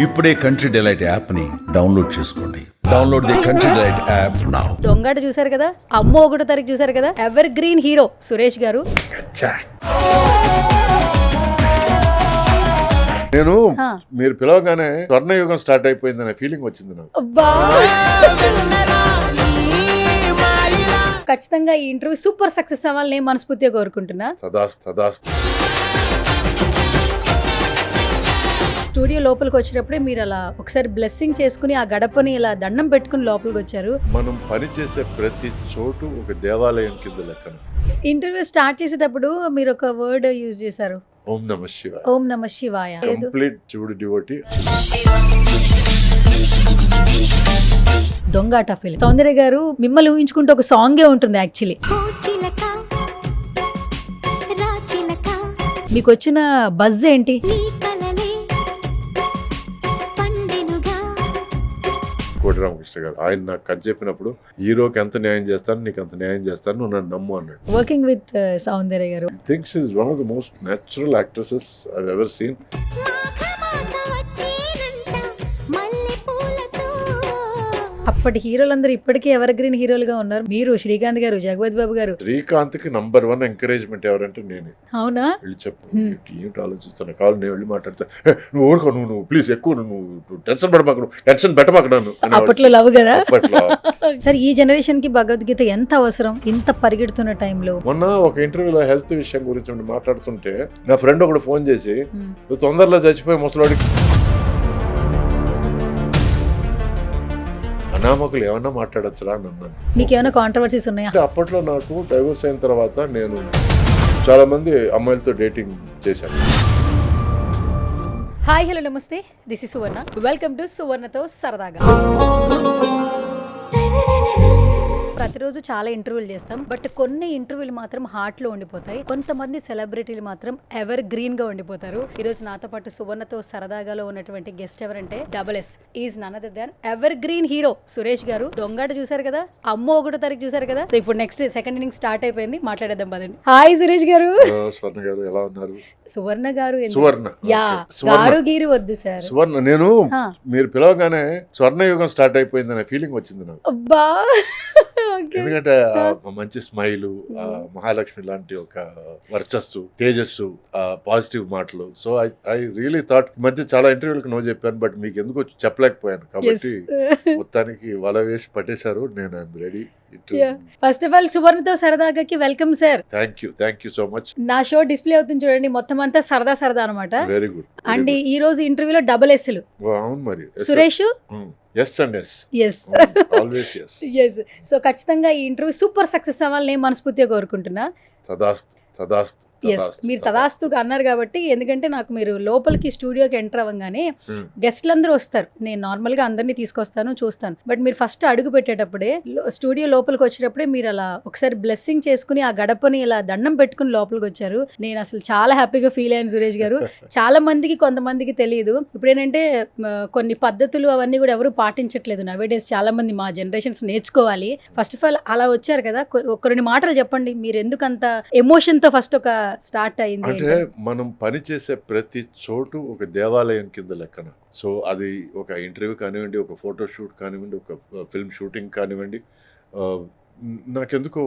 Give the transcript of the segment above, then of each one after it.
ఇప్పుడే country delight app ని download చేసుకోండి. Download the country delight app now. దొంగట చూసారు కదా, అమ్మో 1వ తారీఖు చూసారు కదా, ever green hero Suresh garu. నేను మీరు పిలవగానే స్వర్ణయుగం స్టార్ట్ అయిపోయిందనే ఫీలింగ్ వచ్చింది నాకు. అబ్బా, ఖచ్చితంగా ఈ ఇంటర్వ్యూ సూపర్ సక్సెస్ అవ్వాలని నేను మనస్ఫూర్తిగా కోరుకుంటున్నా. తదాస్తు. స్టూడియో లోపలికి వచ్చేటప్పుడే మీరు అలా ఒకసారి బ్లెస్సింగ్ చేసుకుని ఆ గడపని ఇలా దండం పెట్టుకుని లోపలికి వచ్చారు. మనం పనిచేసే ప్రతి చోటు ఒక దేవాలయం కింద లెక్కన. ఇంటర్వ్యూ స్టార్ట్ చేసేటప్పుడు మీరు ఒక వర్డ్ యూజ్ చేశారు, ఓం నమః శివాయ. ఓం నమ శివాయ. కంప్లీట్ శివుడు డివోటీ. దొంగాట ఫిల్మ్. సౌందర్య గారు మిమ్మల్ని ఊహించుకుంటే ఒక సాంగే ఉంటుంది యాక్చువల్లీ. మీకు వచ్చిన బజ్ ఏంటి? కోటి రామకృష్ణ గారు ఆయన నాకు కథ చెప్పినప్పుడు హీరోకి ఎంత న్యాయం చేస్తాను, నీకు అంత న్యాయం చేస్తాను, నువ్వు నన్ను నమ్ము అన్నాడు. వర్కింగ్ విత్ సౌందర్య గారు, thinks is one of the most natural actresses I have ever seen. అప్పటి హీరోలందరూ ఇప్పటికీ ఎవర్ గ్రీన్ హీరోలుగా ఉన్నారు. మీరు, శ్రీకాంత్ గారు, జగపతి బాబు గారు. శ్రీకాంత్ కి నంబర్ 1 ఎంకరేజ్మెంట్ ఎవరంటే నేనే. అవునా? వెళ్ళి చెప్పు, ఏమిటి ఆలోచిస్తున్నా, కావాలి నేను వెళ్ళి మాట్లాడతా, నువ్వు ఊరుకో, నువ్వు ప్లీజ్ ఎక్కువ నువ్వు టెన్షన్ పడమాకు, నువ్వు టెన్షన్ పెట్టమాకడాను. అప్పట్లో లవ్ కదా. అప్పట్లో సరే, ఈ జనరేషన్ కి భగవద్గీత ఎంత అవసరం ఇంత పరిగెడుతున్న టైంలో? మొన్న ఒక ఇంటర్వ్యూలో హెల్త్ విషయం గురించి మాట్లాడుతుంటే నా ఫ్రెండ్ ఒకడు ఫోన్ చేసి, నువ్వు తొందరలో చచ్చిపోయి ముసలాడికి అనామకులు ఏమన్నా మాట్లాడచ్చురా అని అన్నాను. మీకు ఏమైనా కాంట్రవర్సీస్ ఉన్నాయా? అప్పట్లో నాకు డైవోర్స్ అయిన తర్వాత నేను చాలా మంది అమ్మాయిలతో డేటింగ్ చేశాను. హాయ్, హలో, నమస్తే. This is Suvarna. Welcome to సువర్ణతో సరదాగా. ప్రతిరోజు చాలా ఇంటర్వ్యూలు చేస్తాం, బట్ కొన్ని ఇంటర్వ్యూలు మాత్రం హార్ట్ లో ఉండిపోతాయి. కొంతమంది సెలబ్రిటీలు మాత్రం ఎవర్ గ్రీన్ గా ఉండిపోతారు. ఈ రోజు నాతో పాటు సువర్ణతో సరదాగాలో ఉన్నటువంటి గెస్ట్ ఎవరంటే SS is none other than evergreen hero Suresh garu. దొంగట చూసారు కదా, అమ్మో 1వ తారీఖు చూసారు కదా. సో ఇప్పుడు నెక్స్ట్ సెకండ్ ఇన్నింగ్ స్టార్ట్ అయిపోయింది, మాట్లాడేద్దాం పదండి. హాయ్ సురేష్ గారు. స్వర్ణ గారు ఎలా ఉన్నారు? సువర్ణ గారు. సువర్ణ. యా, గారు గీరు వద్దు సార్. సువర్ణ. నేను మీరు పిలవగానే స్వర్ణయుగం స్టార్ట్ అయిపోయిందనే ఫీలింగ్ వచ్చింది నాకు. అబ్బా, ఎందుకంటే మంచి స్మైల్, మహాలక్ష్మి లాంటి ఒక వర్చస్సు, తేజస్సు, పాజిటివ్ మాటలు. సో ఐ రియలీ థాట్ మధ్య చాలా ఇంటర్వ్యూలకు నో చెప్పాను, బట్ మీకు ఎందుకు చెప్పలేకపోయాను. కాబట్టి మొత్తానికి వల వేసి పట్టేశారు. నేను I'm ready. First of all సువర్ణతో సరదాగాకి welcome sir. Thank you so much. నా షో డిస్ప్లే అవుతుంది చూడండి, మొత్తం అంతా సరదా సరదా అనమాట. Very good. అండ్ ఈ రోజు ఇంటర్వ్యూలో SS లు. అవును మరి. Suresh. yes and yes. yes always yes. yes. So ఖచ్చితంగా ఈ ఇంటర్వ్యూ సూపర్ సక్సెస్ అవ్వాలని నేను మనస్ఫూర్తిగా కోరుకుంటున్నా. తదాస్తు. మీరు తదాస్తుగా అన్నారు కాబట్టి, ఎందుకంటే నాకు మీరు లోపలికి స్టూడియోకి ఎంటర్ అవ్వగానే గెస్ట్లు అందరూ వస్తారు, నేను నార్మల్ గా అందరినీ తీసుకొస్తాను, చూస్తాను. బట్ మీరు ఫస్ట్ అడుగు పెట్టేటప్పుడే స్టూడియో లోపలికి వచ్చేటప్పుడే మీరు అలా ఒకసారి బ్లెస్సింగ్ చేసుకుని ఆ గడపని ఇలా దండం పెట్టుకుని లోపలికి వచ్చారు. నేను అసలు చాలా హ్యాపీగా ఫీల్ అయ్యాను సురేష్ గారు. చాలా మందికి, కొంతమందికి తెలియదు. ఇప్పుడు ఏంటంటే కొన్ని పద్ధతులు అవన్నీ కూడా ఎవరు పాటించట్లేదు నవేడేస్. చాలా మంది మా జనరేషన్స్ నేర్చుకోవాలి. ఫస్ట్ ఆఫ్ ఆల్ అలా వచ్చారు కదా, ఒక 2 మాటలు చెప్పండి, మీరు ఎందుకంత ఎమోషన్ తో ఫస్ట్ ఒక స్టార్ట్ అయింది? అంటే మనం పని చేసే ప్రతి చోటు ఒక దేవాలయం కింద లెక్కన. సో అది ఒక ఇంటర్వ్యూ కానివ్వండి, ఒక ఫోటో షూట్ కానివ్వండి, ఒక ఫిల్మ్ షూటింగ్ కానివ్వండి, నాకెందుకో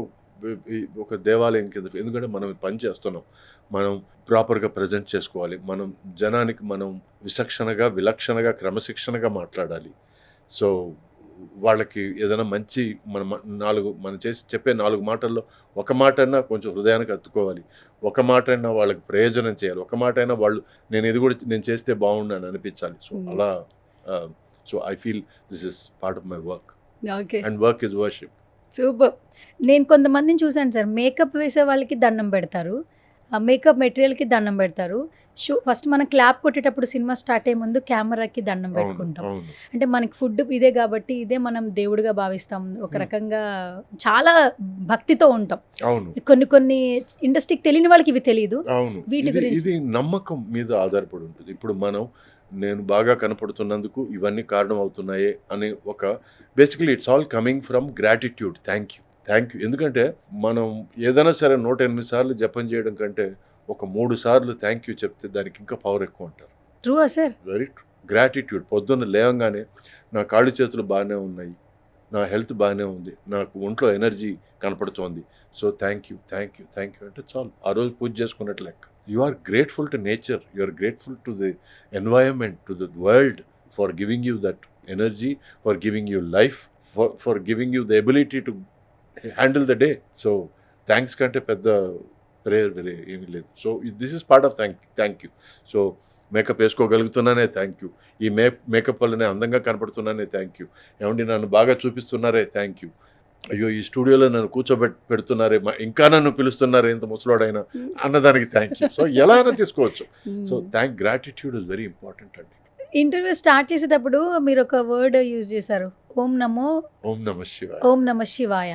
ఒక దేవాలయం కింద. ఎందుకంటే మనం పని చేస్తున్నాం, మనం ప్రాపర్గా ప్రజెంట్ చేసుకోవాలి, మనం జనానికి మనం విలక్షణగా క్రమశిక్షణగా మాట్లాడాలి. సో వాళ్ళకి ఏదైనా మంచి మనం చెప్పే 4 మాటల్లో ఒక మాట అయినా కొంచెం హృదయానికి హత్తుకోవాలి, ఒక మాట అయినా వాళ్ళకి ప్రయోజనం చేయాలి, ఒక మాట అయినా వాళ్ళు నేను చేస్తే బాగుండని అనిపించాలి. సో అలా so I feel this is part of my work. And work is worship. Super. నేను కొంతమందిని చూశాను సార్, మేకప్ వేసే వాళ్ళకి దండం పెడతారు, మేకప్ మెటీరియల్కి దండం పెడతారు. ఫస్ట్ మనం క్లాప్ కొట్టేటప్పుడు సినిమా స్టార్ట్ అయ్యే ముందు కెమెరాకి దండం పెట్టుకుంటాం. అంటే మనకి ఫుడ్ ఇదే కాబట్టి ఇదే మనం దేవుడిగా భావిస్తాం, ఒక రకంగా చాలా భక్తితో ఉంటాం. కొన్ని ఇండస్ట్రీకి తెలియని వాళ్ళకి ఇవి తెలియదు. వీటి గురించి ఇది నమ్మకం మీద ఆధారపడి ఉంటుంది. ఇప్పుడు నేను బాగా కనపడుతున్నందుకు ఇవన్నీ కారణం అవుతున్నాయే అనే ఒక basically it's all coming from gratitude. Thank you. ఎందుకంటే మనం ఏదైనా సరే 108 సార్లు జపం చేయడం కంటే ఒక 3 సార్లు థ్యాంక్ యూ చెప్తే దానికి ఇంకా పవర్ ఎక్కువ అంటారు. True sir? Very true. Gratitude. పొద్దున్న లేవగానే నా కాళ్ళు చేతులు బాగానే ఉన్నాయి, నా హెల్త్ బాగానే ఉంది, నాకు ఒంట్లో ఎనర్జీ కనపడుతోంది, సో థ్యాంక్ యూ అంటే చాలు. ఆ రోజు పూజ చేసుకున్నట్లు లెక్క. You are grateful to nature, you are grateful to the environment, to the world for giving you that energy, for giving you life, for giving you the ability to handle the day. So thanks కంటే పెద్ద prayer వేరే ఏమీ లేదు. So this is part of thank you. So makeup వేసుకోగలుగుతున్నానే thank you, ఈ makeup వల్లనే అందంగా కనపడుతున్నానే thank you, ఏమండి నన్ను బాగా చూపిస్తున్నారే థ్యాంక్ యూ, అయ్యో ఈ స్టూడియోలో నన్ను కూర్చోబెడుతున్నారే, ఇంకా నన్ను పిలుస్తున్నారే ఇంత ముసలోడైనా అన్నదానికి థ్యాంక్ యూ. సో ఎలా అయినా తీసుకోవచ్చు. So gratitude is very important అండి. ఇంటర్వ్యూ స్టార్ట్ చేసేటప్పుడు మీరు ఒక వర్డ్ యూజ్ చేశారు, ఓం నమ శివాయ.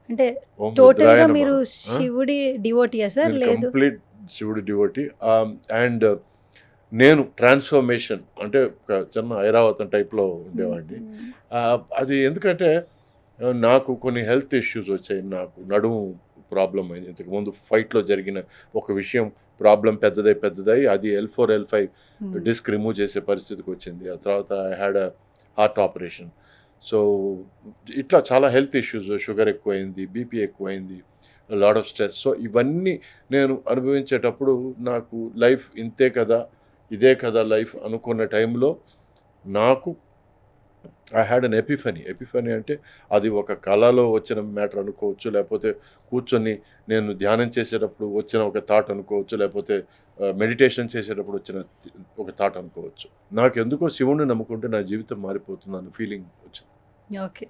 అంటే టోటల్ గా మీరు శివుడి డివోటీయా సార్? లేదు, కంప్లీట్ శివుడి డివోటీ. అండ్ నేను ట్రాన్స్ఫర్మేషన్ అంటే ఒక చిన్న ఐరావతం టైప్లో ఉండేవాడిని. అది ఎందుకంటే నాకు కొన్ని హెల్త్ ఇష్యూస్ వచ్చాయి, నాకు నడుము ప్రాబ్లం అయింది. ఇంతకుముందు ఫైట్లో జరిగిన ఒక విషయం ప్రాబ్లం పెద్దదై అది L4 L5 డిస్క్ రిమూవ్ చేసే పరిస్థితికి వచ్చింది. ఆ తర్వాత I had a heart operation. So ఇట్లా చాలా హెల్త్ ఇష్యూస్, షుగర్ ఎక్కువైంది, బీపీ ఎక్కువైంది, లాట్ ఆఫ్ స్ట్రెస్. సో ఇవన్నీ నేను అనుభవించేటప్పుడు నాకు లైఫ్ ఇంతే కదా, ఇదే కదా లైఫ్ అనుకున్న టైంలో నాకు ఐ హ్యాడ్ అన్ ఎపిఫనీ అంటే అది ఒక కళలో వచ్చిన మ్యాటర్ అనుకోవచ్చు, లేకపోతే కూర్చొని నేను ధ్యానం చేసేటప్పుడు వచ్చిన ఒక థాట్ అనుకోవచ్చు, లేకపోతే మెడిటేషన్ చేసేటప్పుడు వచ్చిన ఒక థాట్ అనుకోవచ్చు. నాకు ఎందుకో శివుణ్ణి నమ్ముకుంటే నా జీవితం మారిపోతుంది అన్న ఫీలింగ్ వచ్చింది. ఓకే.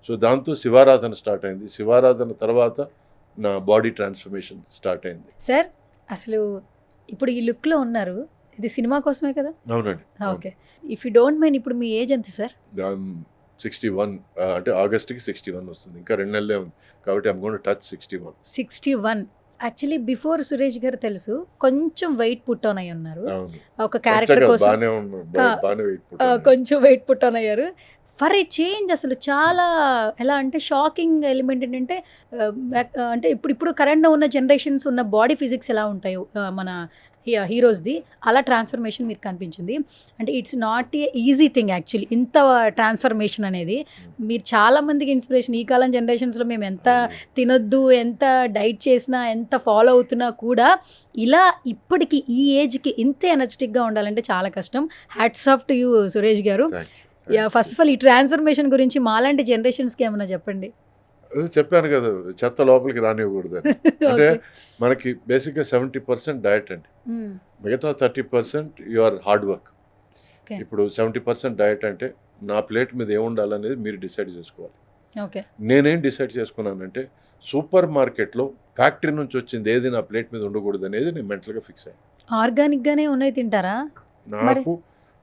సో దాంతో శివారాధన స్టార్ట్ అయింది. శివారాధన తర్వాత నా బాడీ ట్రాన్స్ఫర్మేషన్ స్టార్ట్ అయింది. సార్ అసలు ఇప్పుడు ఈ లుక్లో ఉన్నారు, ఇది సినిమా కోసమే కదా? అవునండి. Okay. If you don't mind, ఇప్పుడు మీ ఏజ్ ఎంత సార్? 61, అంటే ఆగస్ట్కి 61 వస్తుంది, ఇంకా 2 నెలలే ఉంది కాబట్టి I'm going to touch 61. 61. Actually before Suresh గారు తెలుసు, కొంచెం వెయిట్ పుట్ ఆన్ అయ్యి ఉన్నారు ఒక క్యారెక్టర్ కోసం, కొంచెం వెయిట్ పుట్ ఆన్ అయ్యారు. ఫర్ ఏ చేంజ్ అసలు చాలా ఎలా అంటే షాకింగ్ ఎలిమెంట్ ఏంటంటే అంటే ఇప్పుడు కరెంట్గా ఉన్న జనరేషన్స్ ఉన్న బాడీ ఫిజిక్స్ ఎలా ఉంటాయో మన హీరోస్ది, అలా ట్రాన్స్ఫర్మేషన్ మీకు కనిపించింది. అంటే it's not a easy thing actually, ఇంత ట్రాన్స్ఫర్మేషన్ అనేది. మీరు చాలామందికి ఇన్స్పిరేషన్. ఈ కాలం జనరేషన్స్లో మేము ఎంత తినొద్దు, ఎంత డైట్ చేసినా, ఎంత ఫాలో అవుతున్నా కూడా ఇలా ఇప్పటికి ఈ ఏజ్కి ఇంత ఎనర్జెటిక్గా ఉండాలంటే చాలా కష్టం. Hats off to you Suresh గారు. ఫస్ట్ ఆఫ్ ఆల్ ఈ ట్రాన్స్ఫర్మేషన్ గురించి మాలాంటి జనరేషన్స్కి ఏమన్నా చెప్పండి. చెప్పాను కదా, చెత్త లోపలికి రానివ్వకూడదని. అంటే మనకి బేసిక్గా 70% డయట్ అండి, మిగతా 30% యువర్ హార్డ్ వర్క్. ఇప్పుడు 70% డయట్ అంటే నా ప్లేట్ మీద ఏముండాలనేది మీరు డిసైడ్ చేసుకోవాలి. నేనేం డిసైడ్ చేసుకున్నానంటే సూపర్ మార్కెట్లో ఫ్యాక్టరీ నుంచి వచ్చింది ఏది నా ప్లేట్ మీద ఉండకూడదు అనేది నేను మెంటల్గా ఫిక్స్ అయ్యాను. ఆర్గానిక్గానే ఉన్నాయి తింటారా? నాకు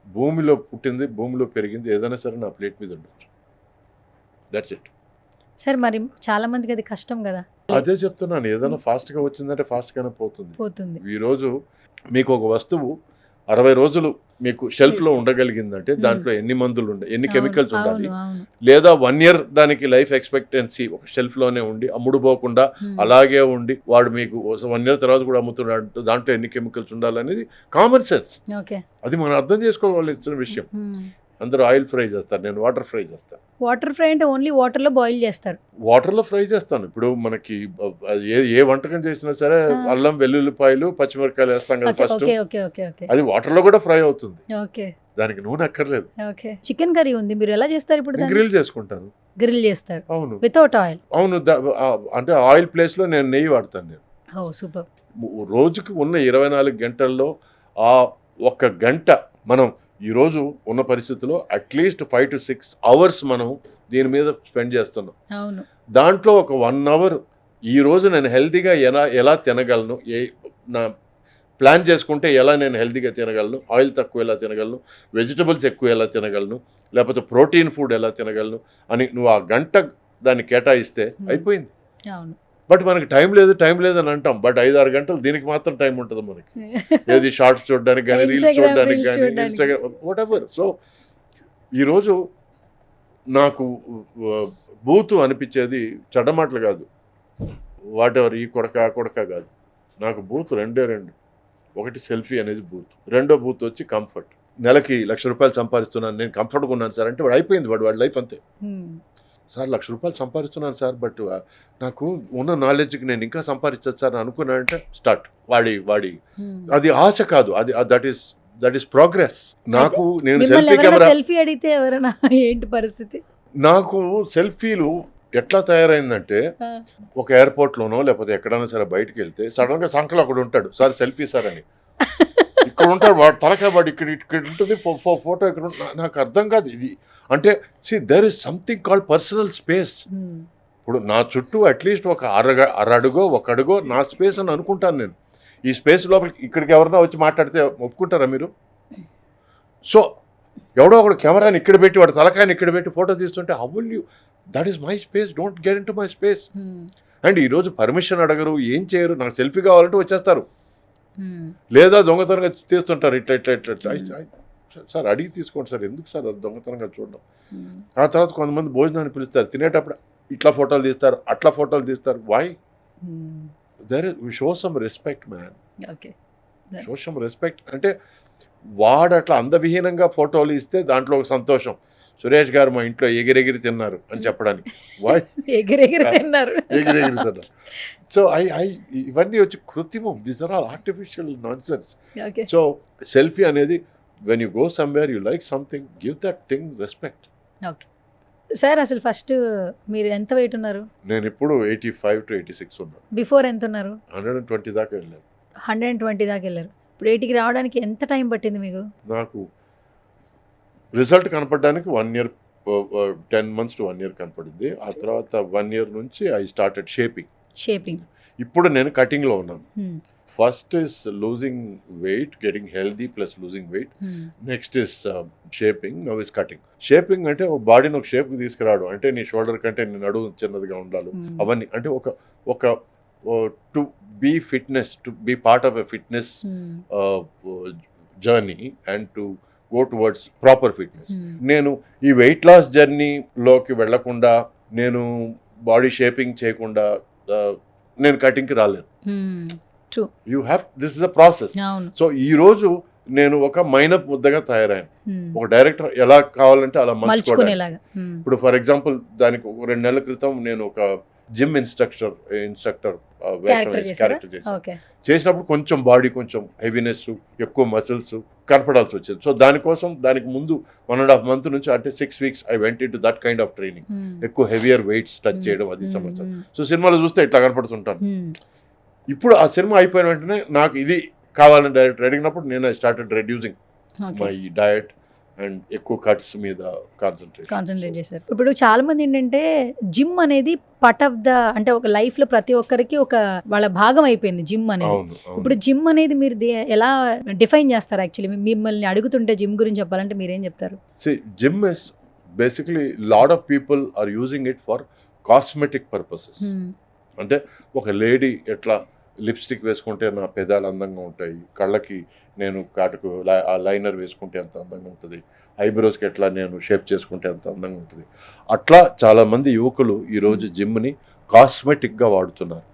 భూమిలో పుట్టింది, భూమిలో పెరిగింది ఏదైనా సరే నా ప్లేట్ మీద ఉండొచ్చు. That's it. సార్ మరి చాలా మందికి అది కష్టం కదా. అదే చెప్తున్నాను, ఏదైనా ఫాస్ట్గా వచ్చిందంటే ఫాస్ట్గానే పోతుంది. ఈరోజు మీకు ఒక వస్తువు 60 రోజులు మీకు షెల్ఫ్లో ఉండగలిగిందంటే దాంట్లో ఎన్ని మందులు ఉండాలి, ఎన్ని కెమికల్స్ ఉండాలి, లేదా 1 year దానికి లైఫ్ ఎక్స్పెక్టెన్సీ ఒక షెల్ఫ్లోనే ఉండి అమ్ముడుపోకుండా అలాగే ఉండి వాడు మీకు 1 year తర్వాత కూడా అమ్ముతున్నాడు, దాంట్లో ఎన్ని కెమికల్స్ ఉండాలనేది కామన్ సెన్స్. అది మనం అర్థం చేసుకోవాల్సిన విషయం. అందరూ ఆయిల్ ఫ్రై చేస్తారు, నేను వాటర్ ఫ్రై చేస్తాను. వాటర్ ఫ్రై అంటే ఓన్లీ వాటర్లో బాయిల్ చేస్తారు? వాటర్లో ఫ్రై చేస్తాను. ఇప్పుడు మనకి ఏ వంటకం చేసినా సరే అల్లం, వెల్లుల్లిపాయలు, పచ్చిమిరపకాయలు వేస్తాం కదా ఫస్ట్, అది వాటర్లో కూడా ఫ్రై అవుతుంది. దానికి నూనె అక్కర్లేదు. చికెన్ కర్రీ ఉంది, మీరు ఎలా చేస్తారు? ఇప్పుడు గ్రిల్ చేసుకుంటాను. గ్రిల్ చేస్తారు? అవును, వితౌట్ ఆయిల్. అవును, అంటే ఆయిల్ ప్లేస్లో నేను నెయ్యి వాడతాను. నేను సూపర్. రోజుకి ఉన్న 24 గంటల్లో ఆ 1 గంట మనం ఈరోజు ఉన్న పరిస్థితుల్లో అట్లీస్ట్ 5 to 6 hours మనం దీని మీద స్పెండ్ చేస్తున్నాం. దాంట్లో ఒక 1 hour ఈరోజు నేను హెల్తీగా ఎలా తినగలను, నా ప్లాన్ చేసుకుంటే ఎలా నేను హెల్తీగా తినగలను, ఆయిల్ తక్కువ ఎలా తినగలను, వెజిటబుల్స్ ఎక్కువ ఎలా తినగలను, లేకపోతే ప్రోటీన్ ఫుడ్ ఎలా తినగలను అని నువ్వు ఆ గంట దాన్ని కేటాయిస్తే అయిపోయింది. బట్ మనకి టైం లేదు అని అంటాం, బట్ 5-6 గంటలు దీనికి మాత్రం టైం ఉంటుంది మనకి. ఏది షార్ట్స్ చూడడానికి కానీ, రీల్స్ చూడడానికి కానీ, ఇన్స్టాగ్రామ్ వాట్ ఎవర్. సో ఈరోజు నాకు బూతు అనిపించేది చెడ్డ మాటలు కాదు, వాట్ ఎవర్, ఈ కొడక కాదు. నాకు బూత్ రెండే. ఒకటి సెల్ఫీ అనేది బూత్, రెండో బూత్ వచ్చి కంఫర్ట్. నెలకి ₹1,00,000 సంపాదిస్తున్నాను, నేను కంఫర్ట్గా ఉన్నాను సార్ అంటే వాడు అయిపోయింది, వాడి లైఫ్ అంతే. సార్ ₹1,00,000 సంపాదిస్తున్నాను సార్, బట్ నాకు ఉన్న నాలెడ్జ్కి నేను ఇంకా సంపాదించదు సార్ అనుకున్నానంటే స్టార్ట్ వాడి అది ఆశ కాదు, అది దట్ ఈస్ ప్రోగ్రెస్. నాకు నేను సెల్ఫీ అడిగితే ఎవరైనా ఏంటి పరిస్థితి, నాకు సెల్ఫీలు ఎట్లా తయారైందంటే ఒక ఎయిర్పోర్ట్లోనో లేకపోతే ఎక్కడైనా సరే బయటకు వెళ్తే సడన్గా సంకలో అక్కడ ఉంటాడు, సార్ సెల్ఫీ సార్ అని. ఇక్కడ ఉంటాడు వాడు, తలకాయ వాడు ఇక్కడ ఉంటుంది, ఫోటో ఇక్కడ నాకు అర్థం కాదు ఇది అంటే. There is something called personal space. ఇప్పుడు నా చుట్టూ అట్లీస్ట్ ఒక అరడుగో ఒక అడుగో నా స్పేస్ అని అనుకుంటాను నేను. ఈ స్పేస్ లోపల ఇక్కడికి ఎవరైనా వచ్చి మాట్లాడితే ఒప్పుకుంటారా మీరు? సో ఎవడో ఒకడు కెమెరాని ఇక్కడ పెట్టి వాడు తలకాయని ఇక్కడ పెట్టి ఫోటో తీస్తుంటే how will you, that is my space, don't get in to my space. And ఈరోజు పర్మిషన్ అడగరు, ఏం చేయరు, నాకు సెల్ఫీ కావాలంటే వచ్చేస్తారు, లేదా దొంగతనంగా తీస్తుంటారు ఇట్లా. సార్ అడిగి తీసుకోండి సార్, ఎందుకు సార్ అది దొంగతనంగా చూడడం. ఆ తర్వాత కొంతమంది భోజనాన్ని పిలుస్తారు, తినేటప్పుడు ఇట్లా ఫోటోలు తీస్తారు, అట్లా ఫోటోలు తీస్తారు. Why? Show some respect man, show some respect. అంటే వాడు అట్లా అందవిహీనంగా ఫోటోలు ఇస్తే దాంట్లో ఒక సంతోషం, సురేష్ గారు మా ఇంట్లో ఎగిరెగిరి తిన్నారు అని చెప్పడానికి. వై ఎగిరెగిరి తిన్నారు? సో ఇవన్నీ వచ్చి కృత్రిమం, these are all artificial nonsense. So selfie అనేది when you go somewhere you like something, give that thing respect. Okay sir, అసలు ఫస్ట్ మీరు ఎంత వెయిట్ ఉన్నారు? నేను ఇప్పుడు 85 to 86 ఉన్నాను. బిఫోర్ ఎంత ఉన్నారు? 120 దాకా వెళ్ళాను. 120 దాకా వెళ్ళారు. ఇప్పుడు 80కి రావడానికి ఎంత టైం పట్టింది మీకు? నాకు result కనపడడానికి 1 year 10 months to 1 year కనపడింది. ఆ తర్వాత 1 year నుంచి ఐ స్టార్టెడ్ షేపింగ్. ఇప్పుడు నేను కటింగ్లో ఉన్నాను. First is losing weight, getting healthy plus losing weight. Next is shaping, now is cutting. Shaping అంటే ఒక బాడీని ఒక షేప్కి తీసుకురావడం, అంటే నీ షోల్డర్ కంటే నీ నడుము చిన్నదిగా ఉండాలి, అవన్నీ అంటే ఒక to be fitness, to be part of a fitness journey and to go towards proper fitness. నేను ఈ వెయిట్ లాస్ జర్నీలోకి వెళ్లకుండా, నేను బాడీ షేపింగ్ చేయకుండా నేను కటింగ్కి రాలేను. You have, this is a process. So ఈ రోజు నేను ఒక మైనప్ ముద్దగా తయారయ్యాను. ఒక డైరెక్టర్ ఎలా కావాలంటే అలా మలుచుకోవడానికి. ఇప్పుడు ఫర్ ఎగ్జాంపుల్ దానికి 2 నెలల క్రితం నేను ఒక జిమ్ ఇన్స్ట్రక్టర్ క్యారెక్టర్ చేసినప్పుడు కొంచెం బాడీ కొంచెం హెవీనెస్, ఎక్కువ మసిల్స్ కనపడాల్సి వచ్చింది. సో దానికోసం దానికి ముందు 1.5 months నుంచి అంటే 6 weeks I went in to that kind of training. ఎక్కువ హెవియర్ వెయిట్స్ టచ్ చేయడం, అది సమస్య. సో సినిమాలో చూస్తే ఇట్లా కనపడుతుంటాను. ఇప్పుడు ఆ సినిమా అయిపోయిన వెంటనే నాకు ఇది కావాలని డైరెక్టర్ అడిగినప్పుడు నేను I started reducing my diet and ఎక్కువ కట్స్ మీద కాన్సన్ట్రేట్ చేశారు. ఇప్పుడు చాలా మంది ఏంటంటే జిమ్ అనేది పార్ట్ ఆఫ్ ద, అంటే ఒక లైఫ్ లో ప్రతి ఒక్కరికి ఒక వాళ్ళ భాగం అయిపోయింది జిమ్ అనేది. ఇప్పుడు జిమ్ అనేది మీరు ఎలా డిఫైన్ చేస్తారు? యాక్చువల్లీ మిమ్మల్ని అడుగుతుంటే జిమ్ గురించి చెప్పాలంటే మీరేం చెప్తారు? Gym is basically lot of people are using it for cosmetic purposes. అంటే ఒక లేడీ ఎట్లా లిప్స్టిక్ వేసుకుంటే నా పెదాలు అందంగా ఉంటాయి, కళ్ళకి నేను కాటుకు ఆ లైనర్ వేసుకుంటే ఎంత అందంగా ఉంటుంది, ఐబ్రోస్కి ఎట్లా నేను షేప్ చేసుకుంటే ఎంత అందంగా ఉంటుంది, అట్లా చాలామంది యువకులు ఈరోజు జిమ్ని కాస్మెటిక్గా వాడుతున్నారు.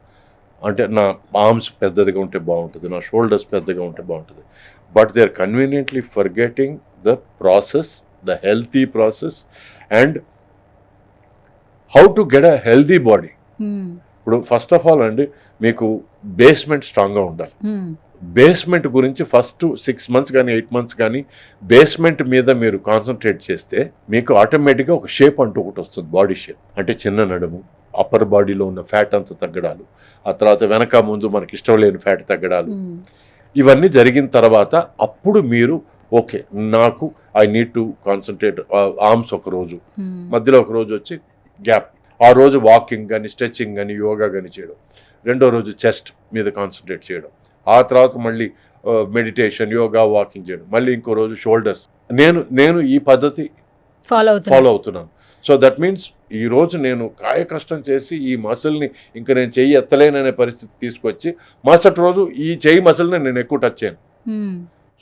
అంటే నా ఆర్మ్స్ పెద్దదిగా ఉంటే బాగుంటుంది, నా షోల్డర్స్ పెద్దగా ఉంటే బాగుంటుంది. But they are conveniently forgetting the process, the healthy process and how to get a healthy body. ఇప్పుడు ఫస్ట్ ఆఫ్ ఆల్ అండి, మీకు బేస్మెంట్ స్ట్రాంగ్గా ఉండాలి. బేస్మెంట్ గురించి ఫస్ట్ 6 months కానీ 8 months కానీ బేస్మెంట్ మీద మీరు కాన్సన్ట్రేట్ చేస్తే మీకు ఆటోమేటిక్గా ఒక షేప్ అంటూ ఒకటి వస్తుంది, బాడీ షేప్. అంటే చిన్న నడుము, అప్పర్ బాడీలో ఉన్న ఫ్యాట్ అంతా తగ్గడాలు, ఆ తర్వాత వెనక ముందు మనకి ఇష్టం లేని ఫ్యాట్ తగ్గడాలు, ఇవన్నీ జరిగిన తర్వాత అప్పుడు మీరు ఓకే నాకు I need to concentrate. Arms ఒక రోజు, మధ్యలో ఒక రోజు వచ్చి గ్యాప్, ఆ రోజు వాకింగ్ కానీ స్ట్రెచ్చింగ్ కానీ యోగా కానీ చేయడం, రెండో రోజు చెస్ట్ మీద కాన్సన్ట్రేట్ చేయడం, ఆ తర్వాత మళ్ళీ మెడిటేషన్, యోగా, వాకింగ్ చేయడం, మళ్ళీ ఇంకో రోజు షోల్డర్స్. నేను ఈ పద్ధతి ఫాలో అవుతున్నాను. సో దట్ మీన్స్ ఈరోజు నేను కాయ కష్టం చేసి ఈ మసిల్ని ఇంకా నేను చెయ్యి ఎత్తలేననే పరిస్థితి తీసుకొచ్చి మరుసటి రోజు ఈ చెయ్యి మసిల్ని నేను ఎక్కువ టచ్ చేయను.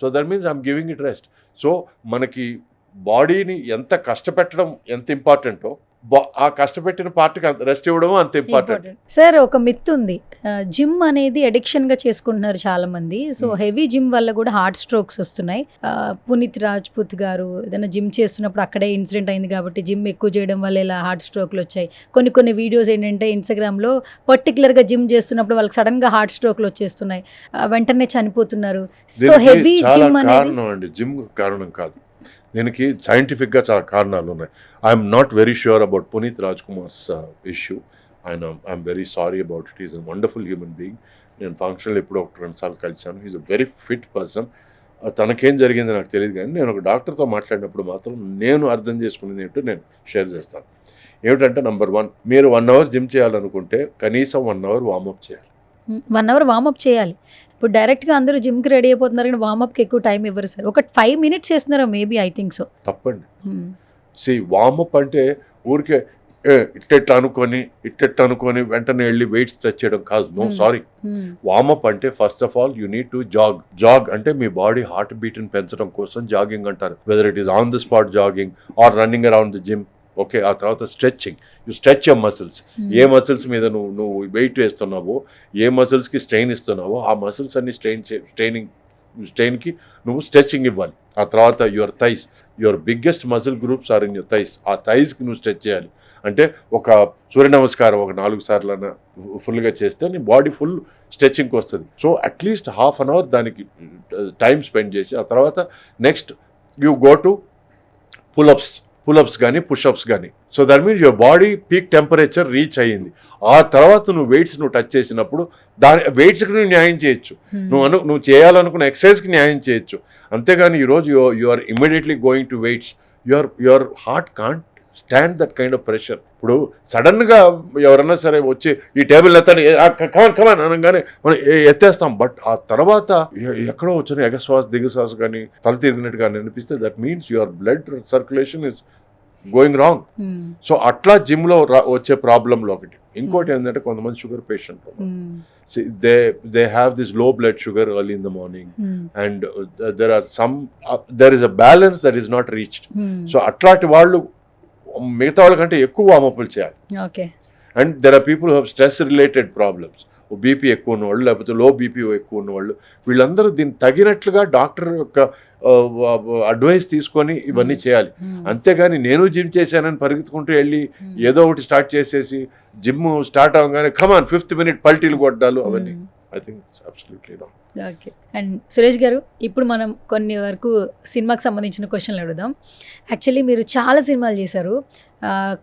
So that means I'm giving it rest. So మనకి బాడీని ఎంత కష్టపెట్టడం ఎంత ఇంపార్టెంటో ఆ కష్టపెట్టిన పార్టీకి అంత రెస్ట్ ఇవ్వడం అంత ఇంపార్టెంట్. సార్ ఒక మిత్ ఉంది, జిమ్ అనేది అడిక్షన్ గా చేసుకుంటున్నారు చాలా మంది. సో హెవీ జిమ్ వల్ల కూడా హార్ట్ స్ట్రోక్స్ వస్తున్నాయి. పునీత్ రాజ్పూత్ గారు ఏదైనా జిమ్ చేస్తున్నప్పుడు అక్కడే ఇన్సిడెంట్ అయింది కాబట్టి జిమ్ ఎక్కువ చేయడం వల్ల ఇలా హార్ట్ స్ట్రోక్లు వచ్చాయి. కొన్ని వీడియోస్ ఏంటంటే ఇన్స్టాగ్రామ్ లో పర్టికులర్ గా జిమ్ చేస్తున్నప్పుడు వాళ్ళకి సడన్ గా హార్ట్ స్ట్రోక్లు వచ్చేస్తున్నాయి, వెంటనే చనిపోతున్నారు. సో హెవీ జిమ్ అనేది జిమ్ కారణం కాదు, దీనికి సైంటిఫిక్గా చాలా కారణాలు ఉన్నాయి. I'm not very sure about Puneeth Raj Kumar's issue. I'm very sorry about it. Is a wonderful human being. నేను ఫంక్షన్లో ఎప్పుడో 1-2 సార్లు కలిశాను. Is a very fit person. తనకేం జరిగింది నాకు తెలియదు, కానీ నేను ఒక డాక్టర్తో మాట్లాడినప్పుడు మాత్రం నేను అర్థం చేసుకునేది ఏంటో నేను షేర్ చేస్తాను. ఏమిటంటే నెంబర్ 1, మీరు 1 అవర్ జిమ్ చేయాలనుకుంటే కనీసం 1 అవర్ వార్మప్ చేయాలి. 1 అవర్ వార్మప్ చేయాలి. ఇప్పుడు డైరెక్ట్గా అందరూ జిమ్కి రెడీ అయిపోతున్నారు కానీ వార్మప్కి ఎక్కువ టైం ఇవ్వరు సార్. ఒక 5 minutes చేస్తున్నారా మేబీ, ఐ థింక్ సో. తప్పండి. వార్మప్ అంటే ఊరికే ఇట్టెట్టు అనుకొని వెంటనే వెళ్ళి వెయిట్స్ స్ట్రెచ్ చేయడం కాదు. No sorry. వార్మప్ అంటే first of all you need to jog అంటే మీ బాడీ హార్ట్ బీట్ని పెంచడం కోసం జాగింగ్ అంటారు. Whether it is on the spot jogging or running around the gym. Okay, ఆ తర్వాత stretching. You stretch your muscles. ఏ మసిల్స్ మీద నువ్వు వెయిట్ వేస్తున్నావో, ఏ మసిల్స్కి స్ట్రెయిన్ ఇస్తున్నావో ఆ మసిల్స్ అన్ని స్ట్రెయిన్కి నువ్వు స్ట్రెచ్చింగ్ ఇవ్వాలి. ఆ తర్వాత your biggest muscle groups are in your thighs. ఆ థైస్కి నువ్వు స్ట్రెచ్ చేయాలి. అంటే ఒక సూర్య నమస్కారం ఒక 4 సార్లు ఫుల్గా చేస్తే నీ బాడీ ఫుల్ స్ట్రెచ్చింగ్కి వస్తుంది. సో అట్లీస్ట్ ½ an hour దానికి టైం స్పెండ్ చేసి ఆ తర్వాత next you go to pull-ups కానీ పుషప్స్ కానీ. So that means your body peak temperature reach అయ్యింది. ఆ తర్వాత నువ్వు వెయిట్స్ టచ్ చేసినప్పుడు వెయిట్స్కి నువ్వు న్యాయం చేయొచ్చు. నువ్వు చేయాలనుకున్న ఎక్సర్సైజ్కి న్యాయం చేయొచ్చు. అంతేగాని ఈరోజు you are immediately going to weights. Your heart can't stand that kind of pressure. ఇప్పుడు సడన్గా ఎవరన్నా సరే వచ్చి ఈ టేబుల్ ఎత్తండి కమాన్ అనగానే మనం ఎత్తేస్తాం. బట్ ఆ తర్వాత ఎక్కడో వచ్చిన ఎగశ్వాస దిగశ్వాస కానీ తల తిరిగినట్టు కానీ అనిపిస్తే that means your blood circulation is going wrong. So అట్లా జిమ్లో వచ్చే ప్రాబ్లంలో ఒకటి. ఇంకోటి ఏంటంటే కొంతమంది sugar patient they have this low blood sugar early in the morning and there is a balance that is not reached. So అట్లాంటి వాళ్ళు మిగతా వాళ్ళకంటే ఎక్కువ వార్మప్లు చేయాలి. And there are people who have stress related problems. BP ఎక్కువ ఉన్నవాళ్ళు లేకపోతే లో బీపీ ఎక్కువ ఉన్నవాళ్ళు వీళ్ళందరూ దీన్ని తగినట్లుగా డాక్టర్ యొక్క అడ్వైస్ తీసుకొని ఇవన్నీ చేయాలి. అంతేగాని నేను జిమ్ చేశానని పరిగెత్తుకుంటూ వెళ్ళి ఏదో ఒకటి స్టార్ట్ చేసేసి జిమ్ స్టార్ట్ అవ్వగానే కమాన్ 5th minute పల్టీలు కొట్టాలు అవన్నీ I think it's absolutely wrong. Okay. And Suresh గారు, ఇప్పుడు మనం కొన్ని వరకు సినిమాకి సంబంధించిన క్వశ్చన్లు అడుగుదాం. యాక్చువల్లీ మీరు చాలా సినిమాలు చేశారు.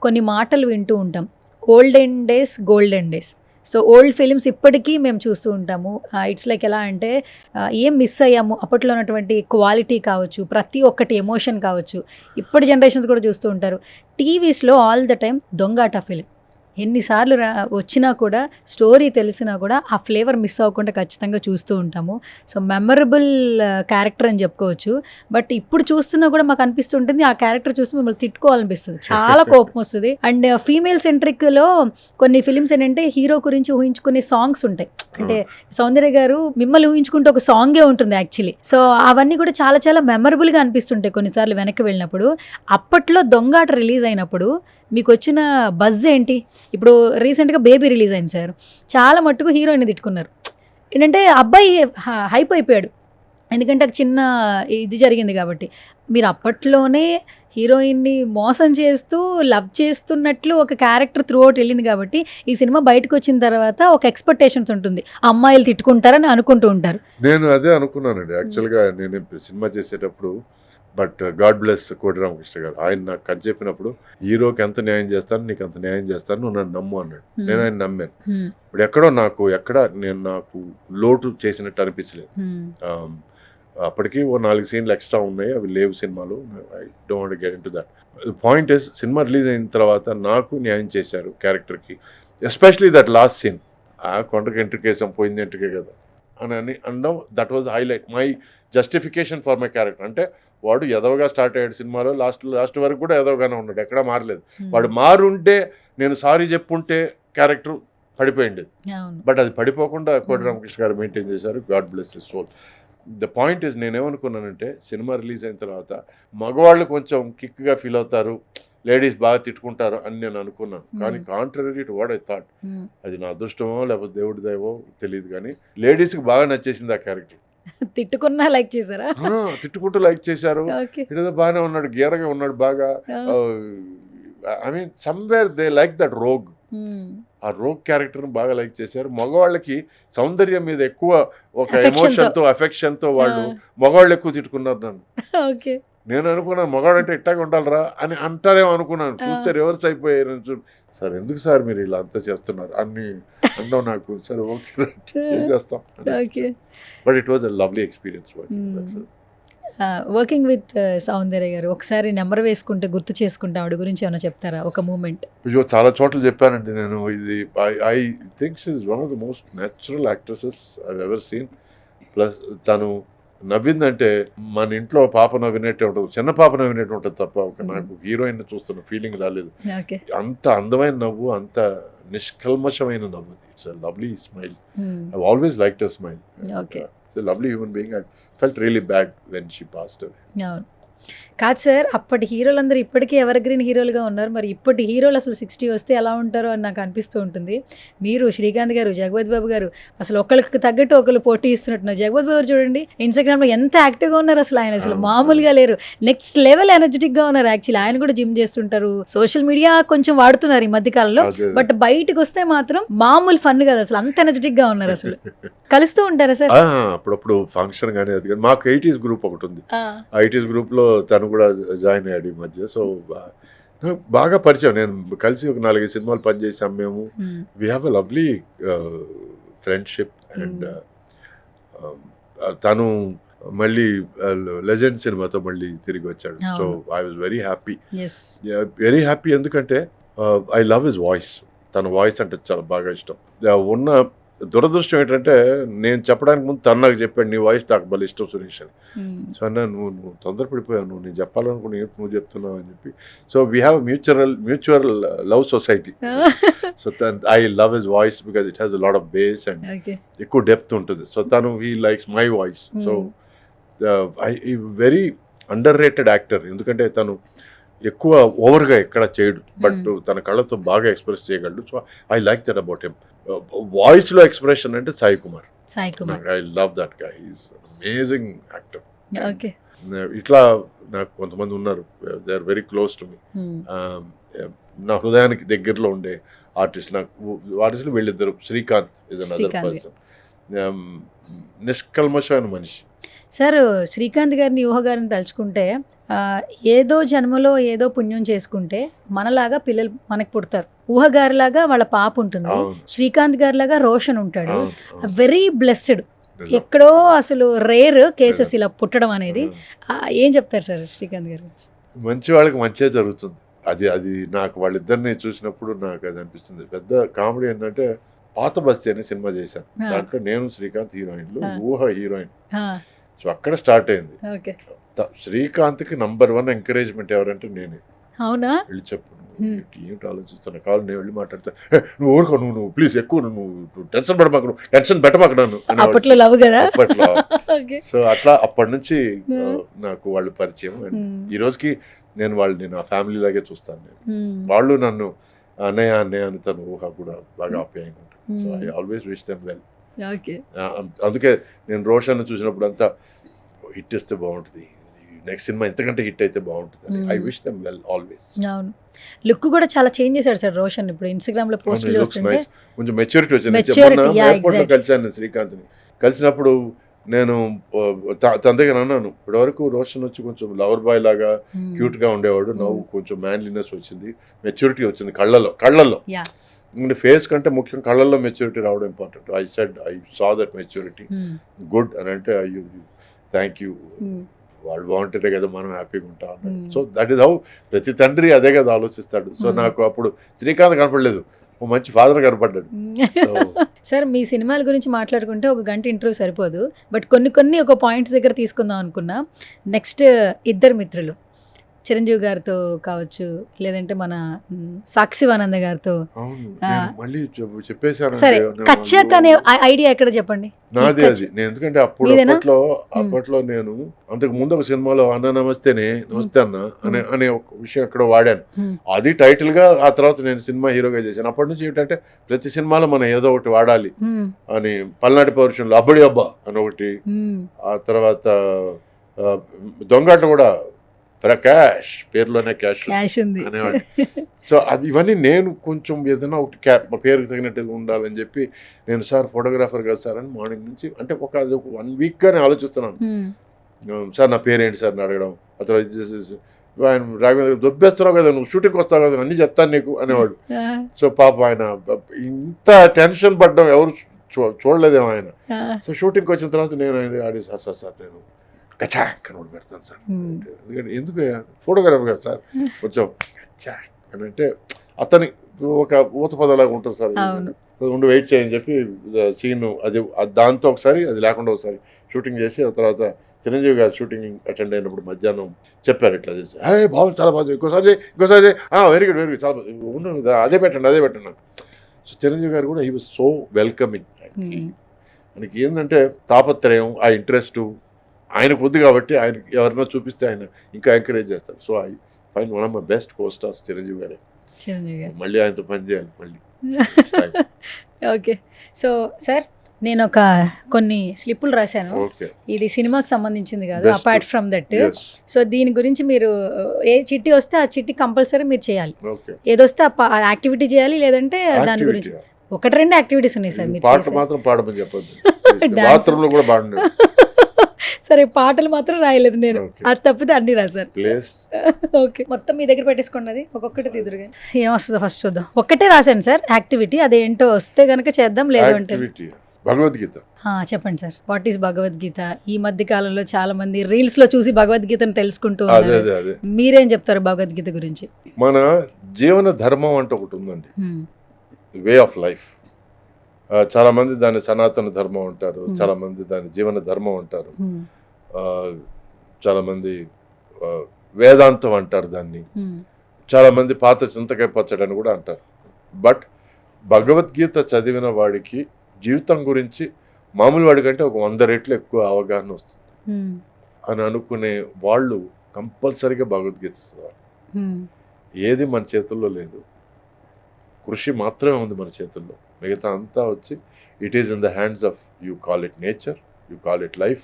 కొన్ని మాటలు వింటూ ఉంటాం, olden days golden days. So old films ఇప్పటికీ మేము చూస్తూ ఉంటాము. ఇట్స్ లైక్ ఎలా అంటే ఏం మిస్ అయ్యాము, అప్పట్లో ఉన్నటువంటి క్వాలిటీ కావచ్చు, ప్రతి ఒక్కటి ఎమోషన్ కావచ్చు, ఇప్పటి జనరేషన్స్ కూడా చూస్తూ ఉంటారు. టీవీస్లో all the time Dongata film ఎన్నిసార్లు వచ్చినా కూడా స్టోరీ తెలిసినా కూడా ఆ ఫ్లేవర్ మిస్ అవ్వకుండా ఖచ్చితంగా చూస్తూ ఉంటాము. సో మెమరబుల్ క్యారెక్టర్ అని చెప్పుకోవచ్చు. బట్ ఇప్పుడు చూస్తున్నా కూడా మాకు అనిపిస్తుంటుంది ఆ క్యారెక్టర్ చూస్తే మిమ్మల్ని తిట్టుకోవాలనిపిస్తుంది, చాలా కోపం వస్తుంది. అండ్ ఫీమేల్ సెంట్రిక్లో కొన్ని ఫిలిమ్స్ ఏంటంటే హీరో గురించి ఊహించుకునే సాంగ్స్ ఉంటాయి. అంటే సౌందర్య గారు మిమ్మల్ని ఊహించుకుంటే ఒక సాంగే ఉంటుంది యాక్చువల్లీ. సో అవన్నీ కూడా చాలా చాలా మెమరబుల్గా అనిపిస్తుంటాయి కొన్నిసార్లు వెనక్కి వెళ్ళినప్పుడు. అప్పట్లో దొంగాట రిలీజ్ అయినప్పుడు మీకు వచ్చిన బజ్ ఏంటి? ఇప్పుడు రీసెంట్గా బేబీ రిలీజ్ అయింది సార్, చాలా మట్టుకు హీరోయిన్ తిట్టుకున్నారు. ఏంటంటే అబ్బాయి హైప్ అయిపోయాడు, ఎందుకంటే చిన్న ఇది జరిగింది కాబట్టి. మీరు అప్పట్లోనే హీరోయిన్ని మోసం చేస్తూ లవ్ చేస్తున్నట్లు ఒక క్యారెక్టర్ త్రూ అవుట్ వెళ్ళింది కాబట్టి ఈ సినిమా బయటకు వచ్చిన తర్వాత ఒక ఎక్స్పెక్టేషన్స్ ఉంటుంది, అమ్మాయిలు తిట్టుకుంటారని అనుకుంటూ ఉంటారు. నేను అదే అనుకున్నానండి యాక్చువల్గా నేను సినిమా చేసేటప్పుడు. బట్ గాడ్ బ్లెస్ కోటి రామకృష్ణ గారు, ఆయన నాకు కథ చెప్పినప్పుడు హీరోకి ఎంత న్యాయం చేస్తాను నీకు అంత న్యాయం చేస్తాను, నువ్వు నన్ను నమ్ము అన్నాడు. నేను ఆయన నమ్మాను. ఇప్పుడు ఎక్కడో నేను నాకు లోటు చేసినట్టు అనిపించలేదు. అప్పటికి 4 సీన్లు ఎక్స్ట్రా ఉన్నాయి, అవి లేవు సినిమాలో. I don't want to get into that. Point is cinema release అయిన తర్వాత నాకు న్యాయం చేశారు క్యారెక్టర్కి, ఎస్పెషలీ దట్ లాస్ట్ సీన్. కొండకి ఎంట్రీ కేసం పోయింది ఎంట్రీకే కదా అని అనడం, that was highlight my justification for my character. అంటే వాడు ఎదవగా స్టార్ట్ అయ్యాడు సినిమాలో, లాస్ట్ వరకు కూడా ఎదవగానే ఉన్నాడు, ఎక్కడా మారలేదు. వాడు మారుంటే నేను సారీ చెప్పుంటే క్యారెక్టర్ పడిపోయింది. బట్ అది పడిపోకుండా కోటి రామకృష్ణ గారు మెయింటైన్ చేశారు. God bless his soul. The point is నేనేమనుకున్నానంటే సినిమా రిలీజ్ అయిన తర్వాత మగవాళ్ళు కొంచెం కిక్గా ఫీల్ అవుతారు, లేడీస్ బాగా తిట్టుకుంటారు అని నేను అనుకున్నాను. కానీ contrary to what I thought, అది నా అదృష్టమో లేకపోతే దేవుడి దయవో తెలియదు, కానీ లేడీస్కి బాగా నచ్చేసింది ఆ క్యారెక్టర్. తిట్టుకున్నా లైక్ చేశారా? తిట్టుకుంటూ లైక్ చేశారు. ఇటేదో బాగానే ఉన్నాడు, గీరగా ఉన్నాడు బాగా. I mean somewhere they like that rogue. ఆ రోగ్ క్యారెక్టర్ని బాగా లైక్ చేశారు. మగవాళ్ళకి సౌందర్యం మీద ఎక్కువ ఒక ఎమోషన్తో అఫెక్షన్తో వాళ్ళు మగవాళ్ళు ఎక్కువ తిట్టుకున్నారు నన్ను. నేను అనుకున్నాను మగవాడు అంటే ఇట్టాగా ఉండాలరా అని అంటారేమో అనుకున్నాను. చూస్తే రివర్స్ అయిపోయారు. సార్ ఎందుకు సార్ మీరు ఇలా అంతా చేస్తున్నారు అన్ని అన్నావు నాకు. సరే ఓకే ఏం చేస్తాం. But it was a lovely experience working with Soundarya garu. ఒకసారి నెంబర్ వేసుకుంటే గుర్తు చేసుకుంటే ఆవిడ గురించి ఏమైనా చెప్తారా ఒక మూమెంట్? అయ్యో చాలా చోట్ల చెప్పానండి నేను. ఇది I think she is one of the most natural actresses I ever seen. Plus తను నవ్విందంటే మన ఇంట్లో పాప నవ్వినట్టే ఉంటుంది, చిన్న పాప నవ్వినట్టు ఉంటుంది తప్ప ఒక నాకు హీరోయిన్ చూస్తున్న ఫీలింగ్ రాలేదు. అంత అందమైన నవ్వు, అంత నిష్కల్మషమైన నవ్వు. It's a lovely smile. I always liked her smile. She's a lovely human being. I felt really bad when she passed away. కాదు సార్, అప్పటి హీరోలందరూ ఇప్పటికీ ఎవర్ గ్రీన్ హీరోలుగా ఉన్నారు. మరి ఇప్పటి హీరోలు అసలు 60 వస్తే ఎలా ఉంటారో అని నాకు అనిపిస్తూ ఉంటుంది. మీరు, శ్రీకాంత్ గారు, జగపతి బాబు గారు అసలు ఒకరికి తగ్గట్టు ఒకరు పోటీ ఇస్తున్నట్టున్నారు. జగపతి బాబు చూడండి ఇన్స్టాగ్రామ్లో ఎంత యాక్టివ్గా ఉన్నారు అసలు. ఆయన అసలు మామూలుగా లేరు, నెక్స్ట్ లెవెల్ ఎనర్జెటిక్గా ఉన్నారు. యాక్చువల్లీ ఆయన కూడా జిమ్ చేస్తుంటారు, సోషల్ మీడియా కొంచెం వాడుతున్నారు ఈ మధ్య కాలంలో. బట్ బయటకు వస్తే మాత్రం మామూలు ఫన్ కదా అసలు, అంత ఎనర్జెటిక్గా ఉన్నారు అసలు. కలుస్తూ ఉంటారా సార్? అప్పుడప్పుడు ఫంక్షన్ కానీ అది కానీ. మాకు 80s గ్రూప్ ఒకటి ఉంది. 80s గ్రూప్లో తను కూడా జాయిన్ అయ్యాడు ఈ మధ్య. సో బాగా పరిచయం. నేను కలిసి ఒక 4 సినిమాలు పనిచేసాం మేము. We have a lovely friendship. And తను మళ్ళీ లెజెండ్ సినిమాతో మళ్ళీ తిరిగి వచ్చాడు. So I was very happy, very happy. ఎందుకంటే ఐ లవ్ హిజ్ వాయిస్. తన వాయిస్ అంటే చాలా బాగా ఇష్టం. ఉన్న దురదృష్టం ఏంటంటే నేను చెప్పడానికి ముందు తను నాకు చెప్పాడు నీ వాయిస్ నాకు భలే ఇష్టం సురేష్ అని. సో అన్నా నువ్వు తొందరపడిపోయావు, నేను చెప్పాలనుకున్నా నువ్వు చెప్తున్నావు అని చెప్పి. So we have mutual love society. So I love his voice because it has a lot of base and ఎక్కువ డెప్త్ ఉంటుంది. సో తను he likes my voice. So I very under rated actor. ఎందుకంటే తను ఎక్కువ ఓవర్గా ఎక్కడ చేయడు, but తన కళ్ళతో బాగా ఎక్స్ప్రెస్ చేయగలడు. So I like that about him. వాయిస్లో ఎక్స్ప్రెషన్ అంటే Sai Kumar. I love that guy. He's amazing actor. ఇట్లా నాకు కొంతమంది ఉన్నారు, they are very close to me. నా హృదయానికి దగ్గరలో ఉండే ఆర్టిస్ట్ ఆర్టిస్టులు వీళ్ళిద్దరు. Srikanth is another person. నిష్కల్మషమైన మనిషి. సార్ శ్రీకాంత్ గారిని, ఊహ గారిని తలుచుకుంటే ఏదో జన్మలో ఏదో పుణ్యం చేసుకుంటే మనలాగా పిల్లలు మనకు పుడతారు. ఊహ గారిలాగా వాళ్ళ పాప ఉంటుంది, శ్రీకాంత్ గారిలాగా రోషన్ ఉంటాడు. Very blessed. ఎక్కడో అసలు రేర్ కేసెస్ ఇలా పుట్టడం అనేది. ఏం చెప్తారు సార్ శ్రీకాంత్ గారు? మంచి వాళ్ళకి మంచిగా జరుగుతుంది. అది నాకు వాళ్ళిద్దరిని చూసినప్పుడు నాకు అది అనిపిస్తుంది. పెద్ద కామెడీ ఏంటంటే పాత బస్తీ అనే సినిమా చేశాను. దాంట్లో నేను శ్రీకాంత్ హీరోయిన్లు, ఊహ హీరోయిన్. సో అక్కడ స్టార్ట్ అయింది. శ్రీకాంత్కి నంబర్ 1 ఎంకరేజ్మెంట్ ఎవరంటే నేనే. అవునా? వెళ్ళి చెప్పు, ఏమిటి ఆలోచిస్తున్నా, కావాలి నేను వెళ్ళి మాట్లాడతా, నువ్వు ఊరుకో, నువ్వు ప్లీజ్ ఎక్కువ నువ్వు టెన్షన్ పడమాకు, టెన్షన్ పెట్టమాకడాను అప్పట్లో లవ్ కదా. అప్పట్లో. సో అట్లా అప్పటి నుంచి నాకు వాళ్ళు పరిచయం. ఈ రోజుకి నేను వాళ్ళని నా ఫ్యామిలీ లాగే చూస్తాను. నేను వాళ్ళు నన్ను అన్నయ్య అన్నయ్య అని తను ఊహ కూడా బాగా ఆప్యాయంగా ఉంటుంది. So I always wish them well. అందుకే నేను రోషన్ చూసినప్పుడు అంతా హిట్ ఇస్తే బాగుంటుంది, నెక్స్ట్ సినిమా ఇంతకంటే హిట్ అయితే బాగుంటుంది. I wish them well always. అవును, లుక్ కూడా చాలా చేంజ్ చేశాడు సార్ రోషన్. ఇప్పుడు ఇన్స్టాగ్రామ్ లో పోస్టులు చూస్తుంటే కొంచెం మెచ్యూరిటీ వచ్చింది. ఎయిర్పోర్ట్ లో కలిసాను శ్రీకాంత్ని. కలిసినప్పుడు నేను తన దగ్గర అన్నాను, ఇప్పటివరకు రోషన్ వచ్చి కొంచెం లవర్ బాయ్ లాగా క్యూట్ గా ఉండేవాడు, నవ్వు కొంచెం మ్యాన్లీనెస్ వచ్చింది, మెచ్యూరిటీ వచ్చింది కళ్ళల్లో. ఫేస్ కంటే ముఖ్యం కళ్ళల్లో మెచ్యూరిటీ రావడం important. I said I saw that maturity good అని అంటే అయ్యో థ్యాంక్ యూ, వాళ్ళు బాగుంటేనే కదా మనం హ్యాపీగా ఉంటాం. సో దట్ ఈస్ హౌ ప్రతి తండ్రి అదే కదా ఆలోచిస్తాడు. సో నాకు అప్పుడు శ్రీకాంత్ కనపడలేదు, ఓ మంచి ఫాదర్ కనపడ్డాడు. సార్ మీ సినిమాల గురించి మాట్లాడుకుంటే 1 గంట ఇంటర్వ్యూ సరిపోదు, బట్ కొన్ని ఒక పాయింట్స్ దగ్గర తీసుకుందాం అనుకున్నా. నెక్స్ట్ ఇద్దరు మిత్రులు చిరంజీవి గారితో కావచ్చు, లేదంటే మన సాక్షివానంద గారితో. అవును, నేను మళ్ళీ చెప్పేశాను. సరే, కచ్చాక్ అనే ఐడియా ఎక్కడ చెప్పండి? నాదే అది. నేను ఎందుకంటే అప్పట్లో నేను అంతకు ముందు ఒక సినిమాలో అన్న నమస్తే అన్న అనే ఒక విషయం ఎక్కడ వాడాను. అది టైటిల్ గా ఆ తర్వాత నేను సినిమా హీరోగా చేశాను. అప్పటి నుంచి ఏంటంటే ప్రతి సినిమాలో మనం ఏదో ఒకటి వాడాలి అని, పల్నాటి పౌరుషంలో అబ్బడి అబ్బా అని ఒకటి, ఆ తర్వాత దొంగాట కూడా ప్రకాష్ పేరులోనే క్యాష్ ఉంది అనేవాడు. సో అది ఇవన్నీ నేను కొంచెం ఏదైనా ఒకటి మా పేరుకి తగినట్టుగా ఉండాలని చెప్పి నేను సార్ ఫోటోగ్రాఫర్ కదా సార్ అని మార్నింగ్ నుంచి అంటే ఒక 1 వీక్గానే ఆలోచిస్తున్నాను. సార్ నా పేరేంటి సార్ అని అడగడం, ఆ తర్వాత ఆయన రాఘవేంద్ర దొబ్బేస్తున్నావు కదా, నువ్వు షూటింగ్కి వస్తావు కదా, అన్నీ చెప్తాను నీకు అనేవాడు. సో పాప ఆయన ఇంత టెన్షన్ పడ్డం ఎవరు చూడలేదేమో ఆయన. సో షూటింగ్కి వచ్చిన తర్వాత నేను ఆడి సార్ నేను కచాక్ అని ఒకటి పెడతాను సార్. ఎందుకంటే ఎందుకు ఫోటోగ్రాఫర్ కదా సార్, కొంచెం కచాక్ అని అంటే అతని ఒక ఊత పదలాగా ఉంటుంది సార్, ఉండి వెయిట్ చేయని చెప్పి సీన్ అది దాంతో ఒకసారి, అది లేకుండా ఒకసారి షూటింగ్ చేసి ఆ తర్వాత చిరంజీవి గారు షూటింగ్ అటెండ్ అయినప్పుడు మధ్యాహ్నం చెప్పారు ఇట్లా చేసి, బాగుంది చాలా బాగుంది, ఇంకోసారి వెరీ గుడ్ చాలా బాగుంది, అదే పెట్టండి. సో చిరంజీవి గారు కూడా హీ వాజ్ సో వెల్కమింగ్. ఆయనకి ఏంటంటే తాపత్రయం, ఆ ఇంట్రెస్ట్ ఆయనకు ఉంది కాబట్టి ఆయన ఎవరినో చూపిస్తే ఆయన ఇంకా ఎంకరేజ్ చేస్తారు. So I find one of my best co stars Chiranjeevi గారే. మళ్ళీ ఆయనతో పని చేయాలి మళ్ళీ. ఓకే, సో సార్ నేను ఒక కొన్ని స్లిప్పులు రాశాను. ఇది సినిమాకి సంబంధించింది కాదు, అపార్ట్ ఫ్రమ్ దట్. సో దీని గురించి మీరు ఏ చిట్టి వస్తే ఆ చిట్టి కంపల్సరీ మీరు చేయాలి. ఏదొస్తే ఆ యాక్టివిటీ చేయాలి, లేదంటే దాని గురించి 1-2 యాక్టివిటీస్ ఉన్నాయి సార్. మీరు పాటలు మాత్రం పాడమని చెప్పొద్దు, బాత్రూంలో కూడా పాడండి. సరే, పాటలు మాత్రం రాయలేదు నేను, అది తప్పితే అన్ని రాశాను. ఓకే, మొత్తం మీ దగ్గర పెట్టేసుకోండి, అది ఒక్కొక్కటి తీదురుగా ఏమొస్తుందో ఫస్ట్ చూద్దాం. ఒక్కటే రాశాను సార్ యాక్టివిటీ, అదేంటో వస్తే గనక చేద్దాం, లేదు అంటే భగవద్గీత. చెప్పండి సార్, వాట్ ఈస్ భగవద్గీత? ఈ మధ్య కాలంలో చాలా మంది రీల్స్ లో చూసి భగవద్గీతను తెలుసుకుంటూ ఉన్నారు. మీరేం చెప్తారు భగవద్గీత గురించి? మన జీవన ధర్మం అంటే ఒకటి ఉందండి, వే ఆఫ్ లైఫ్. చాలా మంది దాన్ని సనాతన ధర్మం అంటారు, చాలా మంది దాన్ని జీవన ధర్మం అంటారు, చాలా మంది వేదాంతం అంటారు దాన్ని, చాలా మంది పాత చింతకాయ పచ్చడి అని కూడా అంటారు. బట్ భగవద్గీత చదివిన వాడికి జీవితం గురించి మామూలు వాడికంటే ఒక 100 రెట్లు ఎక్కువ అవగాహన వస్తుంది అని అనుకునే వాళ్ళు కంపల్సరీగా భగవద్గీత చదవాలి. ఏది మన చేతుల్లో లేదు, కృషి మాత్రమే ఉంది మన చేతుల్లో, మిగతా అంతా వచ్చి it is in the hands of, you call it nature, you call it life,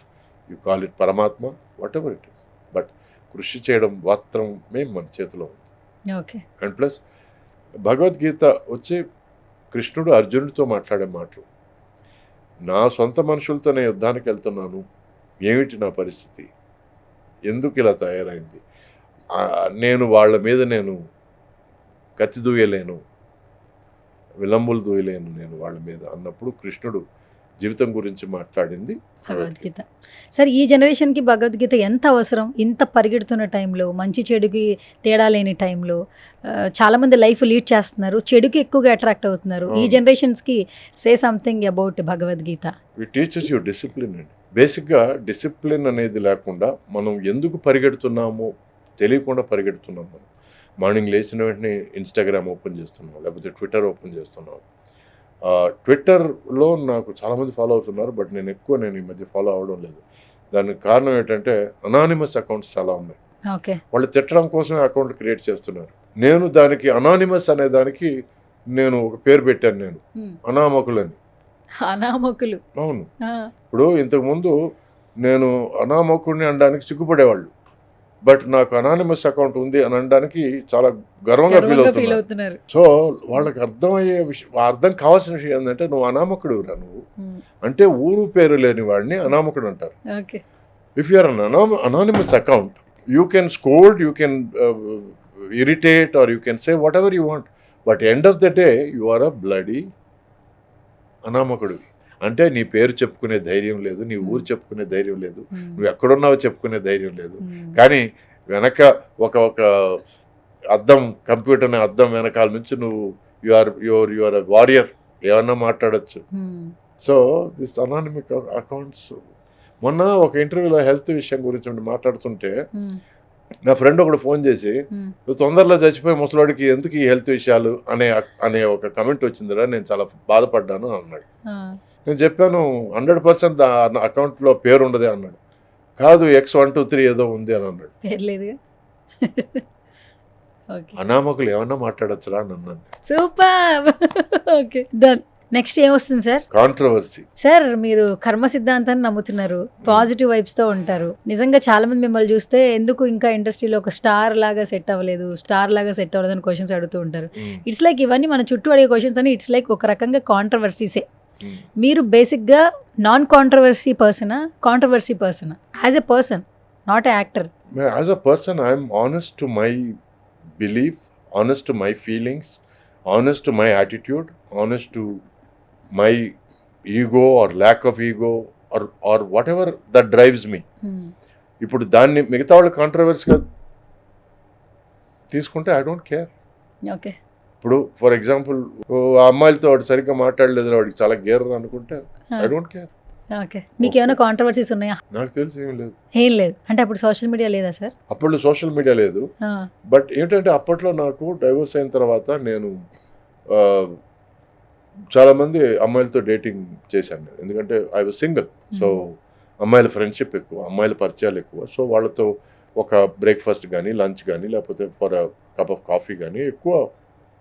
you call it Paramatma, whatever it is. But కృషి చేయడం మాత్రమే మన చేతిలో ఉంది. అండ్ ప్లస్ భగవద్గీత వచ్చి కృష్ణుడు అర్జునుడితో మాట్లాడే మాటలు, నా సొంత మనుషులతో నేను యుద్ధానికి వెళ్తున్నాను, ఏమిటి నా పరిస్థితి, ఎందుకు ఇలా తయారైంది, నేను వాళ్ళ మీద నేను కత్తి దూయలేను, విలంబులు దూయలేను నేను వాళ్ళ మీద అన్నప్పుడు కృష్ణుడు జీవితం గురించి మాట్లాడింది భగవద్గీత. సార్, ఈ జనరేషన్కి భగవద్గీత ఎంత అవసరం? ఇంత పరిగెడుతున్న టైంలో, మంచి చెడుకి తేడా లేని టైంలో చాలామంది లైఫ్ లీడ్ చేస్తున్నారు, చెడుకి ఎక్కువగా అట్రాక్ట్ అవుతున్నారు. ఈ జనరేషన్స్కి say something about Bhagavad Gita. It teaches you discipline అండి. బేసిక్గా డిసిప్లిన్ అనేది లేకుండా మనం ఎందుకు పరిగెడుతున్నామో తెలియకుండా పరిగెడుతున్నాం. మనం మార్నింగ్ లేచిన వెంటనే ఇన్స్టాగ్రామ్ ఓపెన్ చేస్తున్నాం, లేకపోతే ట్విట్టర్ ఓపెన్ చేస్తున్నాం. ట్విట్టర్లో నాకు చాలామంది ఫాలో అవుతున్నారు, బట్ నేను ఈ మధ్య ఫాలో అవ్వడం లేదు. దానికి కారణం ఏంటంటే అనానిమస్ అకౌంట్స్ చాలా ఉన్నాయి, వాళ్ళు తిట్టడం కోసం అకౌంట్ క్రియేట్ చేస్తున్నారు. నేను దానికి అనానిమస్ అనే దానికి నేను ఒక పేరు పెట్టాను, నేను అనామకులని. అవును, ఇప్పుడు ఇంతకుముందు నేను అనామకుడిని అనడానికి సిగ్గుపడేవాళ్ళు, బట్ నాకు అనానిమస్ అకౌంట్ ఉంది అని అనడానికి చాలా గర్వంగా ఫీల్ అవుతున్నారు. సో వాళ్ళకి అర్థమయ్యే విషయం, అర్థం కావాల్సిన విషయం ఏంటంటే నువ్వు అనామకుడు రా, నువ్వు అంటే ఊరు పేరు లేని వాడిని అనామకుడు అంటారు. If you are an anonymous account, you can scold, you can irritate, or you can say whatever you want, but end of the day you are a bloody అనామకుడు. అంటే నీ పేరు చెప్పుకునే ధైర్యం లేదు, నీ ఊరు చెప్పుకునే ధైర్యం లేదు, నువ్వు ఎక్కడున్నావో చెప్పుకునే ధైర్యం లేదు. కానీ వెనక ఒక అద్దం, కంప్యూటర్ అద్దం వెనకాల నుంచి నువ్వు యు ఆర్ ఎ వారియర్, ఏమన్నా మాట్లాడచ్చు. So this anonymous accounts. మొన్న ఒక ఇంటర్వ్యూలో హెల్త్ విషయం గురించి మాట్లాడుతుంటే నా ఫ్రెండ్ ఒకడు ఫోన్ చేసి నువ్వు తొందరలో చచ్చిపోయి ముసలోడికి ఎందుకు ఈ హెల్త్ విషయాలు అనే ఒక కమెంట్ వచ్చిందిరా, నేను చాలా బాధపడ్డాను అన్నాడు. నేను చెప్పాను 100% అకౌంట్లో పేరు ఉండదే అన్నాడు. కాదు X123 ఏదో ఉంది అని అన్నాడు. అనామకులు ఏమన్నా మాట్లాడచ్చురా అని అన్నాను. సూపర్. Okay done. నెక్స్ట్ ఏమొస్తుంది సార్? కాంట్రవర్సీ. సార్ మీరు కర్మ సిద్ధాంతాన్ని నమ్ముతున్నారు, పాజిటివ్ వైబ్స్ తో ఉంటారు. నిజంగా చాలా మంది మిమ్మల్ని చూస్తే ఎందుకు ఇంకా ఇండస్ట్రీలో ఒక స్టార్ లాగా సెట్ అవ్వలేదు అని క్వశ్చన్స్ అడుగుతూ ఉంటారు. ఇట్స్ లైక్ ఇవన్నీ మన చుట్టూ అడిగే క్వశ్చన్స్ అని ఇట్స్ లైక్ ఒక రకంగా కాంట్రవర్సీసే. మీరు బేసిక్గా non controversy persona, controversy persona? As a person, not a actor. As a person I'm honest to my belief, honest to my feelings, honest to my attitude, honest to my ego or lack of ego or whatever that drives me. ఇప్పుడు దాన్ని మిగతా వాళ్ళు కాంట్రవర్సీగా తీసుకుంటే I don't care. Okay. ఇప్పుడు for example ఆ అమ్మాయిలతో వాడు సరిగ్గా మాట్లాడలేదు, వాడికి చాలా గేర్ అనుకుంటే ఐ డోంట్ కేర్. ఓకే. మీకు ఏమైనా కాంట్రవర్సీస్ ఉన్నాయా? నాకు తెలిసి ఏం లేదు. ఏం లేదు. అంటే అప్పుడు సోషల్ మీడియా లేదా సార్? అప్పుడు సోషల్ మీడియా లేదు. బట్ ఏంటంటే అప్పట్లో నాకు డైవోర్స్ అయిన తర్వాత నేను చాలామంది అమ్మాయిలతో డేటింగ్ చేశాను. ఎందుకంటే ఐ వాజ్ సింగిల్. సో అమ్మాయిల ఫ్రెండ్షిప్ ఎక్కువ, అమ్మాయిల పరిచయాలు ఎక్కువ. సో వాళ్ళతో ఒక బ్రేక్ఫాస్ట్ కానీ, లంచ్ కానీ, లేకపోతే ఫర్ కప్ ఆఫ్ కాఫీ కానీ ఎక్కువ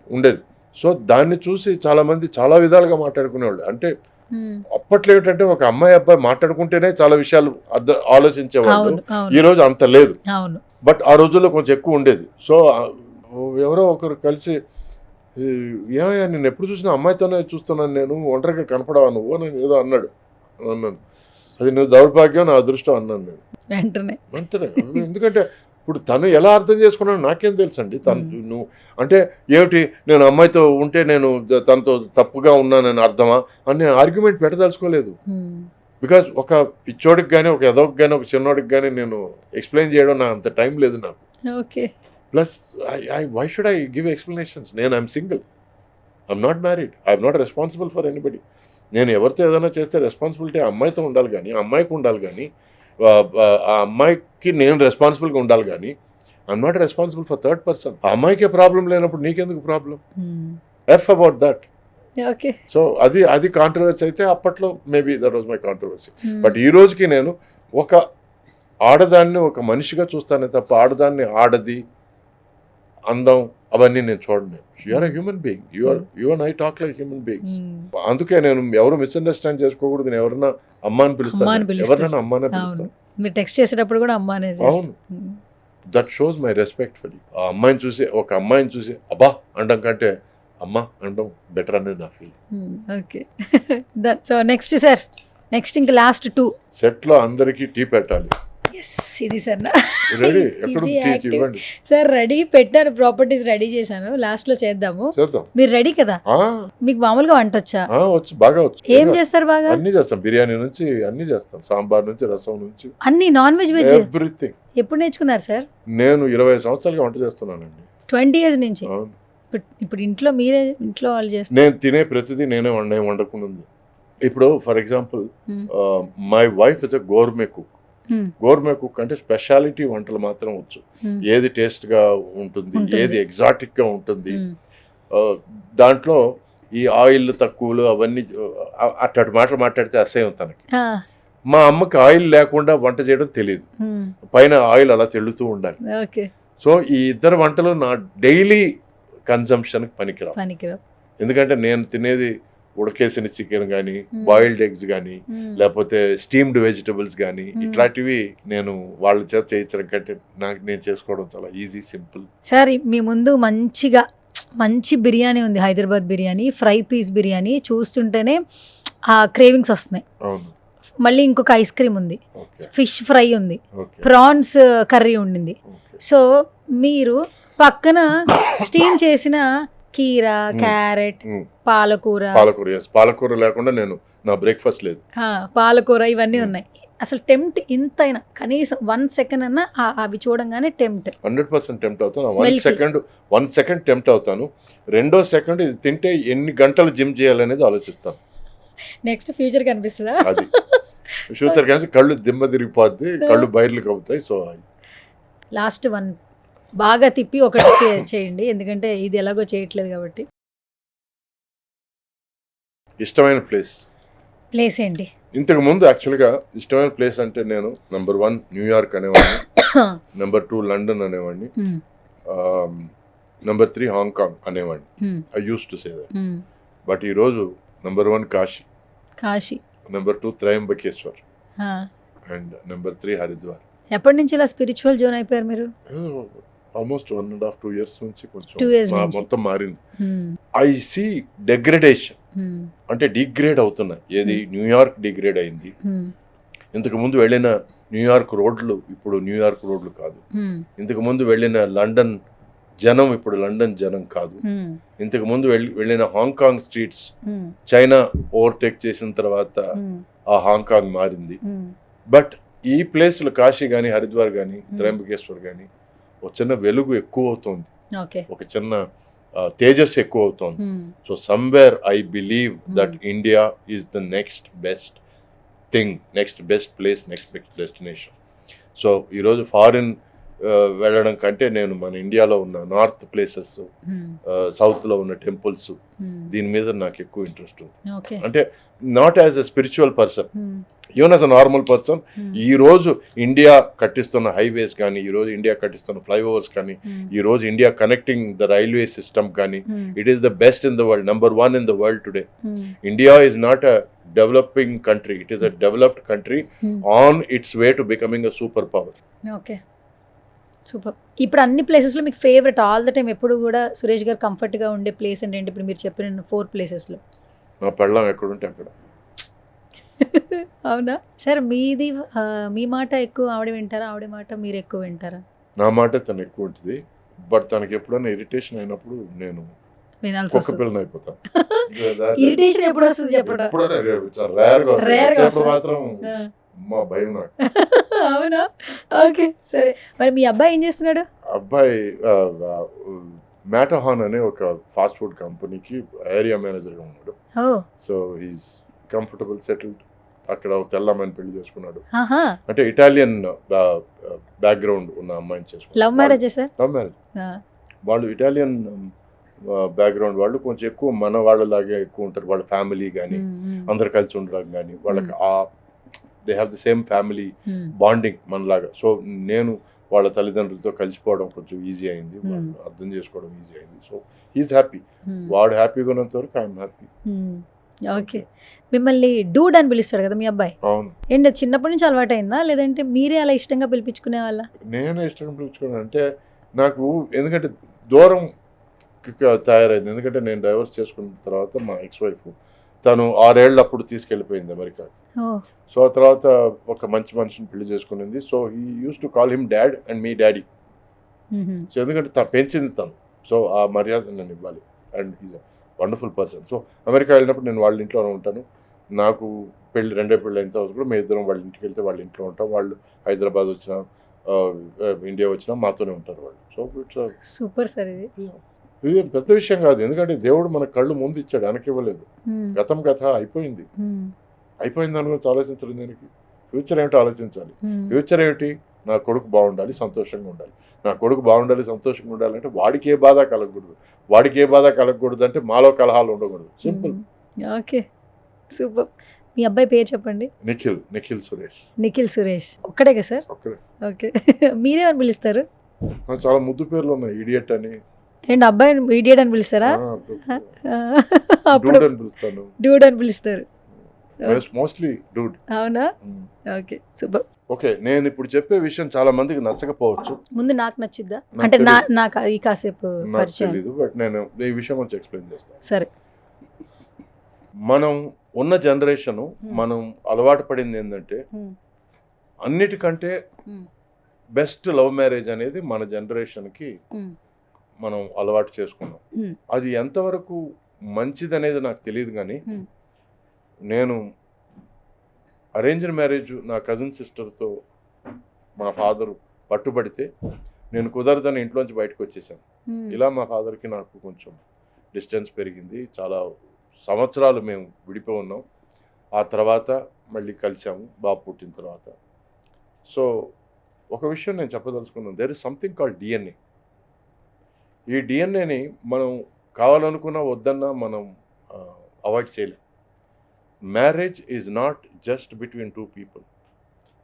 ఉండేది. సో దాన్ని చూసి చాలామంది చాలా విధాలుగా మాట్లాడుకునేవాళ్ళు. అంటే అప్పట్లో ఏంటంటే ఒక అమ్మాయి అబ్బాయి మాట్లాడుకుంటేనే చాలా విషయాలు ఆలోచించేవాళ్ళు. ఈ రోజు అంత లేదు. బట్ ఆ రోజుల్లో కొంచెం ఎక్కువ ఉండేది. సో ఎవరో ఒకరు కలిసి, ఏమయ్యా నేను ఎప్పుడు చూసినా అమ్మాయితోనే చూస్తున్నాను, నేను ఒంటరిగా కనపడవా నువ్వు అని ఏదో అన్నాడు. అది నువ్వు దౌర్భాగ్యం, నా అదృష్టం అన్నాను నేను వెంటనే. ఎందుకంటే ఇప్పుడు తను ఎలా అర్థం చేసుకున్నాడు నాకేం తెలుసు అండి. తను నువ్వు అంటే ఏమిటి, నేను అమ్మాయితో ఉంటే నేను తనతో తప్పుగా ఉన్నానని అర్థమా అని ఆర్గ్యుమెంట్ పెట్టదలుచుకోలేదు. బికాజ్ ఒక పిచ్చోడికి కానీ, ఒక ఎదోకి కానీ, ఒక చిన్నోడికి కానీ నేను ఎక్స్ప్లెయిన్ చేయడం నా అంత టైం లేదు నాకు. Okay. Plus why should I give explanations? I'm single. I'm not married. I'm not responsible for anybody. నేను ఎవరితో ఏదైనా చేస్తే రెస్పాన్సిబిలిటీ అమ్మాయితో ఉండాలి కానీ, అమ్మాయికి ఉండాలి కానీ, ఆ అమ్మాయికి నేను రెస్పాన్సిబుల్గా ఉండాలి కానీ, I'm not responsible for third person. ఆ అమ్మాయికే ప్రాబ్లం లేనప్పుడు నీకెందుకు problem? F about that. Okay. So అది కాంట్రవర్సీ అయితే అప్పట్లో maybe that was my controversy. But ఈ రోజుకి నేను ఒక ఆడదాన్ని ఒక మనిషిగా చూస్తానే తప్ప ఆడదాన్ని ఆడది, అందం అవన్నీ నేను చూడండి. You're a human being. You and I talk like human beings. అందుకే నేను ఎవరు మిస్అండర్స్టాండ్ చేసుకోకూడదు. నేను ఎవరన్నా అమ్మ అని పిలుస్తాను, ఎవరినైనా అమ్మానే పిలుస్తాను. మీరు టెక్స్ట్ చేసేటప్పుడు కూడా అమ్మానే. అవును. That shows my respect for you. ఆ అమ్మాయిని చూసి, ఒక అమ్మాయిని చూసి అబ్బా అనడం కంటే అమ్మ అనడం బెటర్ అనేది నా feel. Okay. So next sir, next ఇంకా లాస్ట్ 2 సెట్లో అందరికీ టీ పెట్టాలి. ఇది సార్ రెడీ. ఎక్కడ ఇవ్వండి సార్. రెడీ పెట్టాను, ప్రాపర్టీస్ రెడీ చేశాను, లాస్ట్ లో చేద్దాము. మీరు రెడీ కదా? మీకు మామూలుగా వంట వచ్చా? వచ్చు, బాగా వచ్చు. ఏం చేస్తారు బాగా? అన్ని చేస్తాం. బిర్యానీ నుంచి అన్ని చేస్తాం, సాంబార్ నుంచి రసం నుంచి అన్ని, నాన్ వెజ్ వెజ్ ఎవ్రీథింగ్. ఎప్పుడు నేర్చుకున్నారు సార్? నేను 20 సంవత్సరాలుగా వంట చేస్తున్నానండి. 20 years నుంచి. ఇప్పుడు ఇంట్లో మీరే, ఇంట్లో వాళ్ళు చేస్తారు? నేను తినే ప్రతిదీ నేనే వండకుండా. ఇప్పుడు for example my wife is a gourmet cook. Gourmet cook అంటే స్పెషాలిటీ వంటలు మాత్రం వచ్చు. ఏది టేస్ట్ గా ఉంటుంది, ఏది ఎగ్జాటిక్ గా ఉంటుంది, దాంట్లో ఈ ఆయిల్ తక్కువలు అవన్నీ అట్లాంటి మాటలు మాట్లాడితే అసహ్యం తనకి. మా అమ్మకి ఆయిల్ లేకుండా వంట చేయడం తెలియదు, పైన ఆయిల్ అలా తెల్లుతూ ఉండాలి. సో ఈ ఇద్దరు వంటలు నా డైలీ కన్సంప్షన్ పనికిరావు. ఎందుకంటే నేను తినేది ఉడకేసిన చికెన్ కానీ, బాయిల్డ్ ఎగ్స్ కానీ, లేకపోతే స్టీమ్డ్ వెజిటబుల్స్ కానీ, ఇట్లాంటివి నేను వాళ్ళ చేత చేయించడం కంటే నాకు నేను చేసుకోవడం చాలా ఈజీ, సింపుల్. సార్ మీ ముందు మంచి బిర్యానీ ఉంది, హైదరాబాద్ బిర్యానీ, ఫ్రై పీస్ బిర్యానీ. చూస్తుంటేనే ఆ క్రేవింగ్స్ వస్తున్నాయి. అవును. మళ్ళీ ఇంకొక ఐస్ క్రీమ్ ఉంది, ఫిష్ ఫ్రై ఉంది, ప్రాన్స్ కర్రీ ఉండింది. సో మీరు పక్కన స్టీమ్ చేసిన కీరా, క్యారెట్, పాలకూర లేకుండా నేను నా బ్రేక్ఫాస్ట్ లేదు. పాలకూర ఇవన్నీ ఉన్నాయి. అసలు టెంప్ట్ ఇంతైనా కనీసం 1 second అన్నా అవి చూడంగానే టెంప్ట్. 100% టెంప్ట్ అవుతాను. 1 second టెంప్ట్ అవుతాను. 2వ సెకండ్ ఇది తింటే ఎన్ని గంటలు జిమ్ చేయాలనేది ఆలోచిస్తాను. నెక్స్ట్ ఫ్యూచర్ కనిపిస్తుందా? అది ఫ్యూచర్ కానీ కళ్ళు దిమ్మ తిరిగిపోద్ది, కళ్ళు బయర్లు కవుతాయి. సో లాస్ట్ వన్ బాగా తిప్పి ఒకటి చేయండి, ఎందుకంటే ఇది ఎలాగో చేయట్లేదు కాబట్టి. ఇష్టమైన ప్లేస్ ఏంటి? ఇంతకు ముందు యాక్చువల్గా ఇష్టమైన ప్లేస్ అంటే నేను నెంబర్ 1 న్యూయార్క్ అనేవాడిని, నెంబర్ 2 లండన్ అనేవాడిని, నెంబర్ 3 హాంకాంగ్ అనేవాడిని. I used to say that. But ఈరోజు number 1 Kashi, number 2 Trimbakeshwar and number 3 Haridwar. ఎప్పటి నుంచి ఇలా స్పిరిచువల్ జోన్ అయిపోయారు మీరు? ఆల్మోస్ట్ 1.5-2 years నుంచి 2 years కొంచెం నుంచి. మొత్తం మారింది. ఐ సీ డెగ్రేడేషన్, అంటే డిగ్రేడ్ అవుతున్నాయి. ఏది న్యూయార్క్ డిగ్రేడ్ అయింది. ఇంతకు ముందు వెళ్ళిన న్యూయార్క్ రోడ్లు ఇప్పుడు న్యూయార్క్ రోడ్లు కాదు. ఇంతకు ముందు వెళ్ళిన లండన్ జనం ఇప్పుడు లండన్ జనం కాదు. ఇంతకు ముందు వెళ్ళిన హాంకాంగ్ స్ట్రీట్స్ చైనా ఓవర్టేక్ చేసిన తర్వాత ఆ హాంకాంగ్ మారింది. బట్ ఈ ప్లేస్లు కాశీ కానీ హరిద్వార్ కానీ త్రయంబకేశ్వర్ కానీ ఒక చిన్న వెలుగు ఎక్కువ అవుతుంది, ఒక చిన్న తేజస్ ఎక్కువ అవుతుంది. So somewhere I believe that India is the next best thing, next best place, next best destination. So ఈరోజు ఫారిన్ వెళ్ళడం కంటే నేను మన ఇండియాలో ఉన్న నార్త్ ప్లేసెస్, సౌత్లో ఉన్న టెంపుల్స్, దీని మీద నాకు ఎక్కువ ఇంట్రెస్ట్ ఉంది. అంటే not as a spiritual person, even as a normal person. ఈ రోజు ఇండియా కట్టిస్తున్న హైవేస్ కానీ, ఈ రోజు ఇండియా కట్టిస్తున్న ఫ్లైఓవర్స్ కానీ, ఈ రోజు India connecting the railway system కానీ, it is the best in the world, number 1 in the world today. India is not a developing country, it is a developed country on its way to becoming a super power. Okay, super. ఇప్పుడు అన్ని ప్లేసెస్లో మీకు favourite all the time ఎప్పుడు కూడా సురేష్ గారు కంఫర్ట్గా ఉండే place అంటే ఏంటి? ఇప్పుడు మీరు చెప్పిన 4 ప్లేసెస్లో నా పెళ్ళం ఎక్కడుంటే అక్కడ. అవునా సార్? మీది మీ మాట ఎక్కువ ఆవిడ వింటారా, ఆవిడ మాట మీరు ఎక్కువ వింటారా? నా మాట తను ఎక్కువ ఉంటుంది, బట్ తనకి ఎప్పుడైనా ఇరిటేషన్ అయినప్పుడు నేను వినాల్సి ఒక్క పిల్లని అయిపోతాను. ఇరిటేషన్ ఎప్పుడు వస్తుంది చెప్పడం? మాత్రం మా భయం నాకు. అవునా? ఓకే, సరే. మరి మీ అబ్బాయి ఏం చేస్తున్నాడు? అబ్బాయి మ్యాటహాన్ అనే ఒక ఫాస్ట్ ఫుడ్ కంపెనీకి ఏరియా మేనేజర్గా ఉన్నాడు. So he's comfortable settled. అక్కడ తెల్లమ్మని పెళ్లి చేసుకున్నాడు. అంటే ఇటాలియన్ బ్యాక్గ్రౌండ్ ఉన్న అమ్మాయిని చేసుకున్నాడు. Love marriage sir? Love marriage. వాళ్ళు ఇటాలియన్ బ్యాక్గ్రౌండ్ వాళ్ళు కొంచెం ఎక్కువ మన వాళ్ళలాగే ఎక్కువ ఉంటారు. వాళ్ళ ఫ్యామిలీ కానీ అందరు కలిసి ఉండడం కానీ, వాళ్ళకి they have the same family bonding మనలాగా. సో నేను వాళ్ళ తల్లిదండ్రులతో కలిసిపోవడం కొంచెం ఈజీ అయింది, అర్థం చేసుకోవడం ఈజీ అయింది. So he's happy. వాడు హ్యాపీగా ఉన్నంత వరకు ఐఎమ్ హ్యాపీ. ఓకే. మిమ్మల్ని డూడ్ అని పిలుస్తాడు కదా మీ అబ్బాయి? అవును. ఏంటి చిన్నప్పటి నుంచి అలవాటు అయిందా, లేదంటే మీరే అలా ఇష్టంగా పిలిపించుకునే వాళ్ళ? నేనే ఇష్టంగా పిలుచుకున్నాను. అంటే నాకు ఎందుకంటే దూరం తయారైంది. ఎందుకంటే నేను డైవర్స్ చేసుకున్న తర్వాత మా ఎక్స్ వైఫ్ తను 6 ఏళ్ళు అప్పుడు తీసుకెళ్ళిపోయింది అమెరికా. సో ఆ తర్వాత ఒక మంచి మనిషిని పెళ్లి చేసుకునింది. So he used to call him dad and me daddy. So ఎందుకంటే పెంచింది తను, సో ఆ మర్యాద నేను ఇవ్వాలి. And is wonderful person. So America వెళ్ళినప్పుడు నేను వాళ్ళ ఇంట్లోనే ఉంటాను. నాకు రెండో పెళ్ళి అయిన తర్వాత కూడా మేము ఇద్దరం వాళ్ళ ఇంటికి వెళ్తే వాళ్ళ ఇంట్లో ఉంటాం. వాళ్ళు హైదరాబాద్ వచ్చినా ఇండియా వచ్చినా మాతోనే ఉంటారు వాళ్ళు. So it's super sir. ఇది పెద్ద విషయం కాదు, ఎందుకంటే దేవుడు మన కళ్ళు ముందు ఇచ్చాడు, వెనకివ్వలేదు. గతం కథ అయిపోయింది. అయిపోయింది దాని గురించి ఆలోచించడం దేనికి? ఫ్యూచర్ ఏమిటో ఆలోచించాలి. ఫ్యూచర్ ఏమిటి? నా కొడుకు బాగుండాలి, సంతోషంగా ఉండాలి. నా కొడుకు బాగుండాలి, సంతోషంగా ఉండాలంటే వాడికి ఏ బాధ కలగకూడదు. వాడికి ఏ బాధ కలగకూడదు అంటే మాలో కలహాలు ఉండకూడదు. సింపుల్. Okay, super. మీ అబ్బాయి పేరు చెప్పండి. నిఖిల్ సురేష్. నిఖిల్ సురేష్ ఒక్కడే కదా సార్? ఒక్కడే. ఓకే. మీరేమని పిలుస్తారు? చాలా ముద్దు పేర్లు ఉన్నాయి. ఇడియట్ అని. ఏంటి అబ్బాయిని ఇడియట్ అని పిలుస్తారా? అప్పుడు పిలుస్తాను. డూడ్ అని పిలుస్తారు. Mostly dude. అవునా? Okay, super. ఓకే, నేను ఇప్పుడు చెప్పే విషయం చాలా మందికి నచ్చకపోవచ్చు. ముందు నాకు నచ్చిద్దా అంటే నాకు ఈ కాసేపు తెలీదు, బట్ నేను ఈ విషయం కొంచెం ఎక్స్ప్లెయిన్ చేస్తాను. సరే. మనం ఉన్న జనరేషన్ మనం అలవాటు పడింది ఏంటంటే అన్నిటికంటే బెస్ట్ లవ్ మ్యారేజ్ అనేది మన జనరేషన్కి మనం అలవాటు చేసుకున్నాం. అది ఎంతవరకు మంచిది అనేది నాకు తెలియదు, కానీ నేను అరేంజ్డ్ మ్యారేజ్ నా కజిన్ సిస్టర్తో మా ఫాదర్ పట్టుబడితే నేను కుదరదని ఇంట్లోంచి బయటకు వచ్చేసాను. ఇలా మా ఫాదర్కి నాకు కొంచెం డిస్టెన్స్ పెరిగింది. చాలా సంవత్సరాలు మేము విడిపోయి ఉన్నాం. ఆ తర్వాత మళ్ళీ కలిసాము బాబు పుట్టిన తర్వాత. సో ఒక విషయం నేను చెప్పదలుచుకున్నాను, there is something called DNA. ఈ డిఎన్ఏని మనం కావాలనుకున్నా వద్దన్నా మనం అవాయిడ్ చేయలేం. Marriage is not just between two people,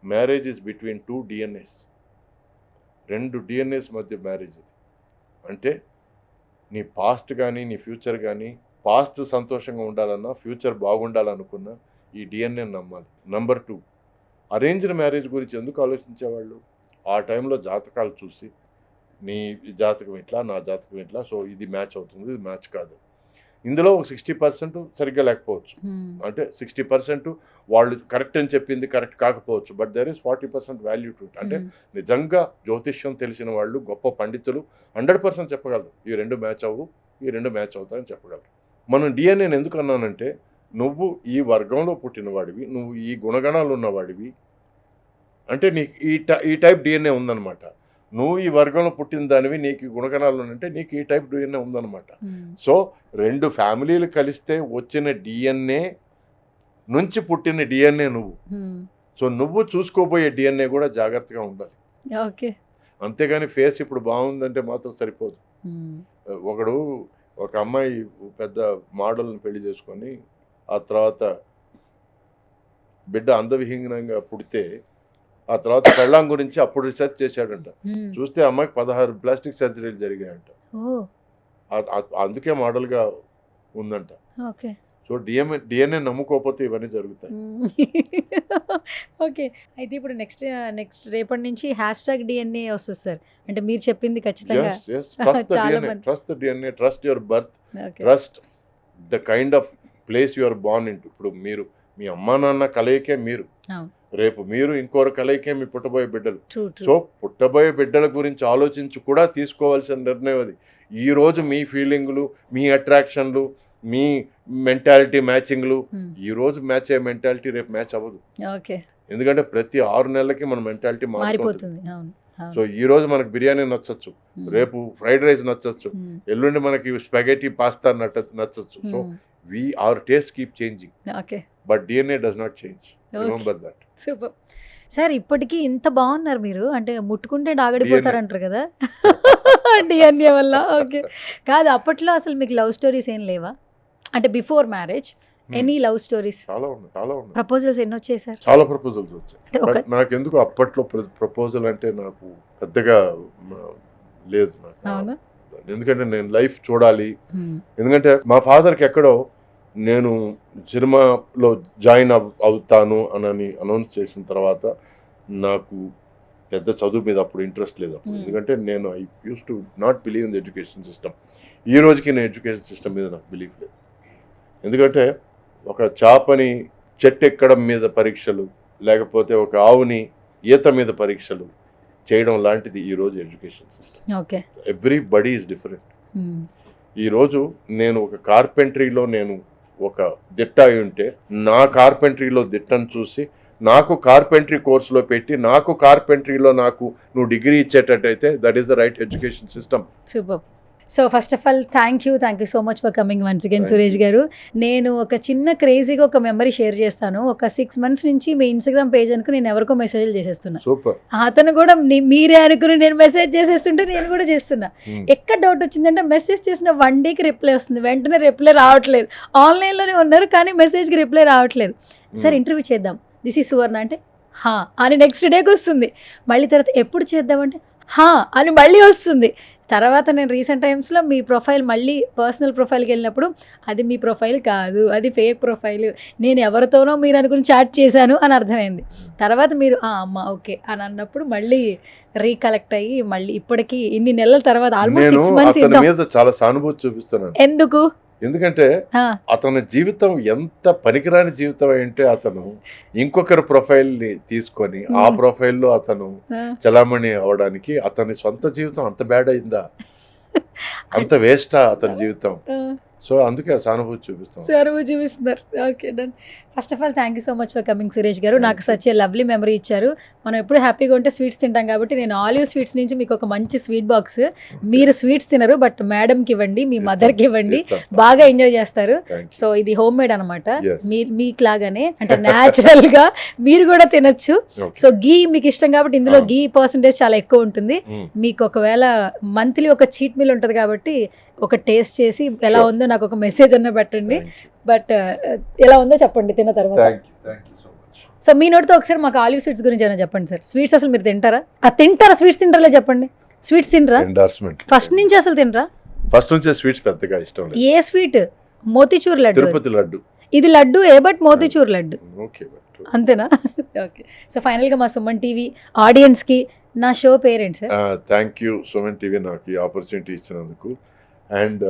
marriage is between two DNAs. 2 DNAs మధ్య మ్యారేజ్ ఇది. అంటే నీ పాస్ట్ కానీ నీ ఫ్యూచర్ కానీ, పాస్ట్ సంతోషంగా ఉండాలన్నా ఫ్యూచర్ బాగుండాలనుకున్నా ఈ డిఎన్ఏ నమ్మాలి. నెంబర్ 2, అరేంజ్డ్ మ్యారేజ్ గురించి ఎందుకు ఆలోచించేవాళ్ళు? ఆ టైంలో జాతకాలు చూసి నీ జాతకం ఇట్లా, నా జాతకం ఇట్లా, సో ఇది మ్యాచ్ అవుతుంది, ఇది మ్యాచ్ కాదు. ఇందులో ఒక 60% సరిగ్గా లేకపోవచ్చు, అంటే 60% వాళ్ళు కరెక్ట్ అని చెప్పింది కరెక్ట్ కాకపోవచ్చు, but there is 40% value to it. అంటే నిజంగా జ్యోతిష్యం తెలిసిన వాళ్ళు, గొప్ప పండితులు 100% చెప్పగలరు ఈ 2 మ్యాచ్ అవ్వు, ఈ 2 మ్యాచ్ అవుతాయని చెప్పగలరు. మనం డిఎన్ఏని ఎందుకు అన్నానంటే, నువ్వు ఈ వర్గంలో పుట్టినవాడివి, నువ్వు ఈ గుణగణాలు ఉన్నవాడివి, అంటే నీకు ఈ టైప్ డిఎన్ఏ ఉందన్నమాట. నువ్వు ఈ వర్గంలో పుట్టిన దానివి, నీకు ఈ గుణగణాలు అంటే నీకు ఈ టైప్ డిఎన్ఏ ఉందన్నమాట. సో 2 ఫ్యామిలీలు కలిస్తే వచ్చిన డిఎన్ఏ నుంచి పుట్టిన డిఎన్ఏ నువ్వు. సో నువ్వు చూసుకోబోయే డిఎన్ఏ కూడా జాగ్రత్తగా ఉండాలి. ఓకే, అంతేగాని ఫేస్ ఇప్పుడు బాగుందంటే మాత్రం సరిపోదు. ఒక అమ్మాయి పెద్ద మోడల్ని పెళ్లి చేసుకొని ఆ తర్వాత బిడ్డ అందవిహీనంగా పుడితే ఆ తర్వాత పెళ్ళాం గురించి అప్పుడు రీసెర్చ్ చేశాడంట. చూస్తే అమ్మాయికి 16 ప్లాస్టిక్ సర్జరీలు జరిగాయంట. అందుకే మోడల్గా ఉందంట. సో డిఎన్ఏ నమ్ముకోకపోతే ఇవన్నీ జరుగుతాయి. ఓకే, అయితే ఇప్పుడు నెక్స్ట్ రేపటి నుంచి #DNA వస్తుంది సార్. అంటే మీరు చెప్పింది ఖచ్చితంగా trust DNA, trust your birth, trust the kind of place your born in. ఇప్పుడు మీరు మీ అమ్మా నాన్న కలయికే మీరు, రేపు మీరు ఇంకొకరు కలయికే మీ పుట్టబోయే బిడ్డలు. సో పుట్టబోయే బిడ్డల గురించి ఆలోచించి కూడా తీసుకోవాల్సిన నిర్ణయం అది. ఈ రోజు మీ ఫీలింగ్లు, మీ అట్రాక్షన్లు, మీ మెంటాలిటీ మ్యాచింగ్లు, ఈ రోజు మ్యాచ్ అయ్యే మెంటాలిటీ రేపు మ్యాచ్ అవ్వదు. ఎందుకంటే ప్రతి 6 నెలలకి మన మెంటాలిటీ మారిపోతుంది. సో ఈ రోజు మనకు బిర్యానీ నచ్చచ్చు, రేపు ఫ్రైడ్ రైస్ నచ్చచ్చు, ఎల్లుండి మనకి స్పాగెటీ పాస్తా నచ్చచ్చు. So our taste keep changing. But DNA does not change. Remember that. Super sir. ఇప్పటికీ ఇంత బాగున్నారు మీరు, అంటే ముట్టుకుంటే డాగడిపోతారంటారు కదా డిఎన్ఏ వల్ల. ఓకే, కాదు అప్పట్లో అసలు మీకు లవ్ స్టోరీస్ ఏం లేవా? అంటే before marriage any love stories? చాలా ఉన్నాయి. ప్రపోజల్స్ ఎన్ని వచ్చాయి సార్? చాలా ప్రపోజల్స్ వచ్చాయి. నాకు ఎందుకు అప్పట్లో ప్రపోజల్ అంటే నాకు పెద్దగా లేదు. అవునా? ఎందుకంటే నేను లైఫ్ చూడాలి. ఎందుకంటే మా ఫాదర్కి ఎక్కడో నేను సినిమాలో జాయిన్ అవుతాను అని అనౌన్స్ చేసిన తర్వాత నాకు పెద్ద చదువు మీద అప్పుడు ఇంట్రెస్ట్ లేదు. ఎందుకంటే నేను I used to not believe in the education system. ఈ రోజుకి నేను ఎడ్యుకేషన్ సిస్టమ్ మీద నాకు బిలీఫ్ లేదు. ఎందుకంటే ఒక చేపని చెట్టు ఎక్కడం మీద పరీక్షలు, లేకపోతే ఒక ఆవుని ఈత మీద పరీక్షలు చేయడం లాంటిది ఈరోజు education system. Everybody is different. ఈరోజు నేను ఒక కార్పెంటరీలో నేను ఒక దిట్ట అయి ఉంటే, నా కార్పెంటరీలో దిట్టను చూసి నాకు కార్పెంటరీ కోర్సులో పెట్టి నాకు కార్పెంటరీలో నాకు నువ్వు డిగ్రీ ఇచ్చేటట్టయితే that is the right education system. Super. So first of all thank you so much for coming once again Suresh garu. నేను ఒక చిన్న క్రేజీగా ఒక మెమరీ షేర్ చేస్తాను. ఒక 6 months నుంచి మీ ఇన్స్టాగ్రామ్ పేజ్ అనుకుని నేను ఎవరికో మెసేజ్లు చేసేస్తున్నా. సూపర్. అతను కూడా మీరే అనుకుని నేను మెసేజ్ చేసేస్తుంటే నేను కూడా చేస్తున్నా. ఎక్కడ డౌట్ వచ్చిందంటే మెసేజ్ చేసిన 1 dayకి రిప్లై వస్తుంది, వెంటనే రిప్లై రావట్లేదు. ఆన్లైన్లోనే ఉన్నారు కానీ మెసేజ్కి రిప్లై రావట్లేదు. సార్ ఇంటర్వ్యూ చేద్దాం, దిస్ ఈ సువర్ణ అంటే హా అని నెక్స్ట్ డేకి వస్తుంది. మళ్ళీ తర్వాత ఎప్పుడు చేద్దామంటే హా అని మళ్ళీ వస్తుంది. తర్వాత నేను రీసెంట్ టైమ్స్లో మీ ప్రొఫైల్ మళ్ళీ పర్సనల్ ప్రొఫైల్కి వెళ్ళినప్పుడు అది మీ ప్రొఫైల్ కాదు, అది ఫేక్ ప్రొఫైల్, నేను ఎవరితోనో మీరు అనుకుని చాట్ చేశాను అని అర్థమైంది. తర్వాత మీరు అమ్మ ఓకే అని అన్నప్పుడు మళ్ళీ రీకలెక్ట్ అయ్యి మళ్ళీ ఇప్పటికి ఇన్ని నెలల తర్వాత ఆల్మోస్ట్ 6 months చాలా సానుభూతి చూపిస్తున్నాను. ఎందుకు? ఎందుకంటే అతని జీవితం ఎంత పనికిరాని జీవితం అంటే అతను ఇంకొకరి ప్రొఫైల్ ని తీసుకొని ఆ ప్రొఫైల్లో అతను చలామణి అవడానికి అతని సొంత జీవితం అంత బ్యాడ్ అయిందా? అంత వేస్టా అతని జీవితం? సో అందుకే సానుభూతి చూపిస్తాం. సరువు చూపిస్తున్నారు. Okay done. First of all thank you so much for coming Suresh గారు. నాకు సచ్ ఏ లవ్లీ మెమరీ ఇచ్చారు. మనం ఎప్పుడు హ్యాపీగా ఉంటే స్వీట్స్ తింటాం కాబట్టి నేను ఆలివ్ స్వీట్స్ నుంచి మీకు ఒక మంచి స్వీట్ బాక్స్, మీరు స్వీట్స్ తినరు బట్ మేడంకి ఇవ్వండి, మీ మదర్కి ఇవ్వండి, బాగా ఎంజాయ్ చేస్తారు. సో ఇది హోమ్ మేడ్ అనమాట, మీకు లాగానే అంటే న్యాచురల్ గా మీరు కూడా తినొచ్చు. సో గీ మీకు ఇష్టం కాబట్టి ఇందులో గీ పర్సంటేజ్ చాలా ఎక్కువ ఉంటుంది. మీకు ఒకవేళ మంత్లీ ఒక చీట్ మీల్ ఉంటుంది కాబట్టి ఒక టేస్ట్ చేసి ఎలా ఉందో నాకు ఒక మెసేజ్ అన్న పెట్టండి. బట్ ఎలా ఉందో చెప్పండి తిన్న తర్వాత. సో మీ నోటితో ఒకసారి మాకు ఆలివ్ స్వీట్స్ గురించి ఏమైనా చెప్పండి సార్. స్వీట్స్ అసలు మీరు తింటారా? తింటారా? స్వీట్స్ తింటారా చెప్పండి. స్వీట్స్ తినరా? ఫస్ట్ నుంచి అసలు తినరా? ఫస్ట్ నుంచి స్వీట్స్ పెద్దగా ఇష్టం లేదు. ఏ స్వీట్? మోతీచూర్ లడ్డు. తిరుపతి లడ్డు. ఇది లడ్డు బట్ మోతీచూర్ లడ్డు అంతేనా? ఓకే. సో ఫైనల్ గా మా సుమన్ టీవీ ఆడియన్స్ కి నా show parent sir. Thank you Suman TV నాకు ఈ ఆపర్చునిటీ ఇచ్చినందుకు. అండ్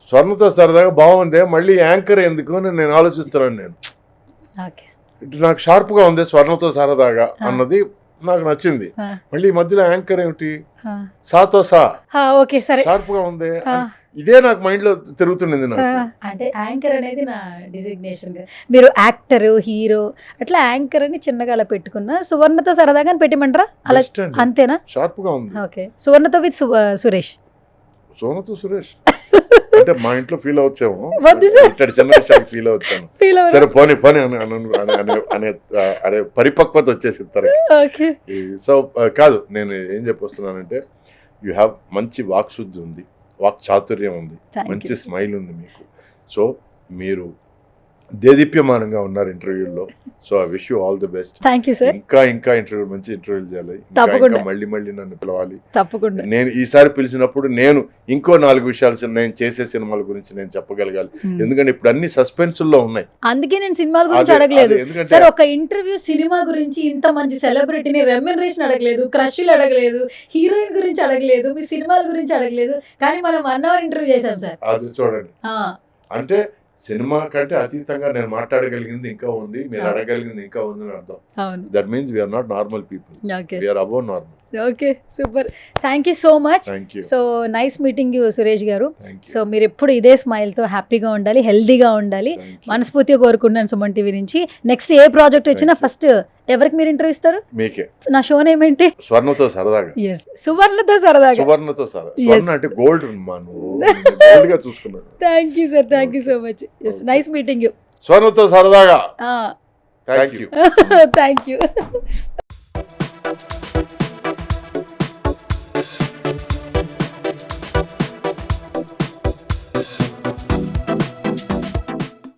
స్వర్ణతో సరదాగా బాగుంది, మళ్ళీ యాంకర్ ఎందుకు అని నేను ఆలోచిస్తున్నాను. నేను నాకు షార్ప్ గా ఉంది స్వర్ణతో సరదాగా అన్నది నాకు నచ్చింది. మళ్ళీ ఈ మధ్యలో యాంకర్ ఏమిటి సాతో సా ఓకే సరే షార్ప్ గా ఉంది, ఇదే నాకు మైండ్ లో తిరుగుతుండేది. నాకు అంటే యాంకర్ అనేది నా డిజిగ్నేషన్. మీరు యాక్టర్, హీరో అట్లా యాంకర్ అని చిన్నగా అలా పెట్టుకున్నా, సువర్ణతో సరదాగా అని పెట్టమంటారా? అలా అంతేనా? షార్ప్ గా ఉంది. ఓకే. సువర్ణతో విత్ సురేష్. సోనతో సురేష్ అంటే మా ఇంట్లో ఫీల్ అవుతాము, చిన్న విషయానికి ఫీల్ అవుతాను. సరే పోనీ పోనీ అనే పరిపక్వత వచ్చేసిస్తారు. సో కాదు, నేను ఏం చెప్పొస్తున్నానంటే యూ హ్యావ్ మంచి వాక్ శుద్ధి ఉంది, వాక్ చాతుర్యం ఉంది, మంచి స్మైల్ ఉంది మీకు. సో మీరు దేదీప్యమానంగా ఉన్నారు ఇంటర్వ్యూలో. So I wish you all the best. Thank you sir. ఇంకా ఇంటర్వ్యూ మంచి ఇంటర్వ్యూలు చేయాలి, మళ్ళీ నన్ను పిలవాలి తప్పకుండా. నేను ఈసారి పిలిచినప్పుడు నేను ఇంకో 4 విషయాలు నేను చేసే సినిమాల గురించి నేను చెప్పగలగాలి. ఎందుకంటే ఇప్పుడు అన్ని సస్పెన్స్ లో ఉన్నాయి. అందుకే నేను సినిమాల గురించి అడగలేదు సార్. ఒక ఇంటర్వ్యూ సినిమా గురించి ఇంత మంచి సెలబ్రిటీని రెమ్యునరేషన్ అడగలేదు, క్రష్లు అడగలేదు, హీరోయిన్ గురించి అడగలేదు, మీ సినిమాల గురించి అడగలేదు, కానీ మనం 1 hour ఇంటర్వ్యూ చేసాం సార్. అది చూడండి, అంటే సినిమా కంటే అతీతంగా నేను మాట్లాడగలిగింది ఇంకా ఉంది, మీరు అడగలిగింది ఇంకా ఉంది అని అర్థం. That means we're not normal people, we're above normal. Okay super. Thank you so much. So nice meeting you Suresh garu. So మీరు ఎప్పుడు ఇదే స్మైల్ తో హ్యాపీగా ఉండాలి, హెల్దీగా ఉండాలి, మనస్ఫూర్తిగా కోరుకుంటున్నాను సుమన్ టీవీ నుంచి. నెక్స్ట్ ఏ ప్రాజెక్ట్ వచ్చినా ఫస్ట్ ఎవరికి మీరు ఇంటర్వ్యూ ఇస్తారు? మీకే. నా షో నేమ్ ఏంటి? స్వర్ణతో సరదాగా. సువర్ణతో సరదాగా. సువర్ణతో సరదాగా. స్వర్ణ అంటే గోల్డ్ గోల్డ్ గా చూసుకున్నాను. Thank you sir, thank you so much. Nice meeting you. స్వర్ణతో సరదాగా. Thank you. Thank you.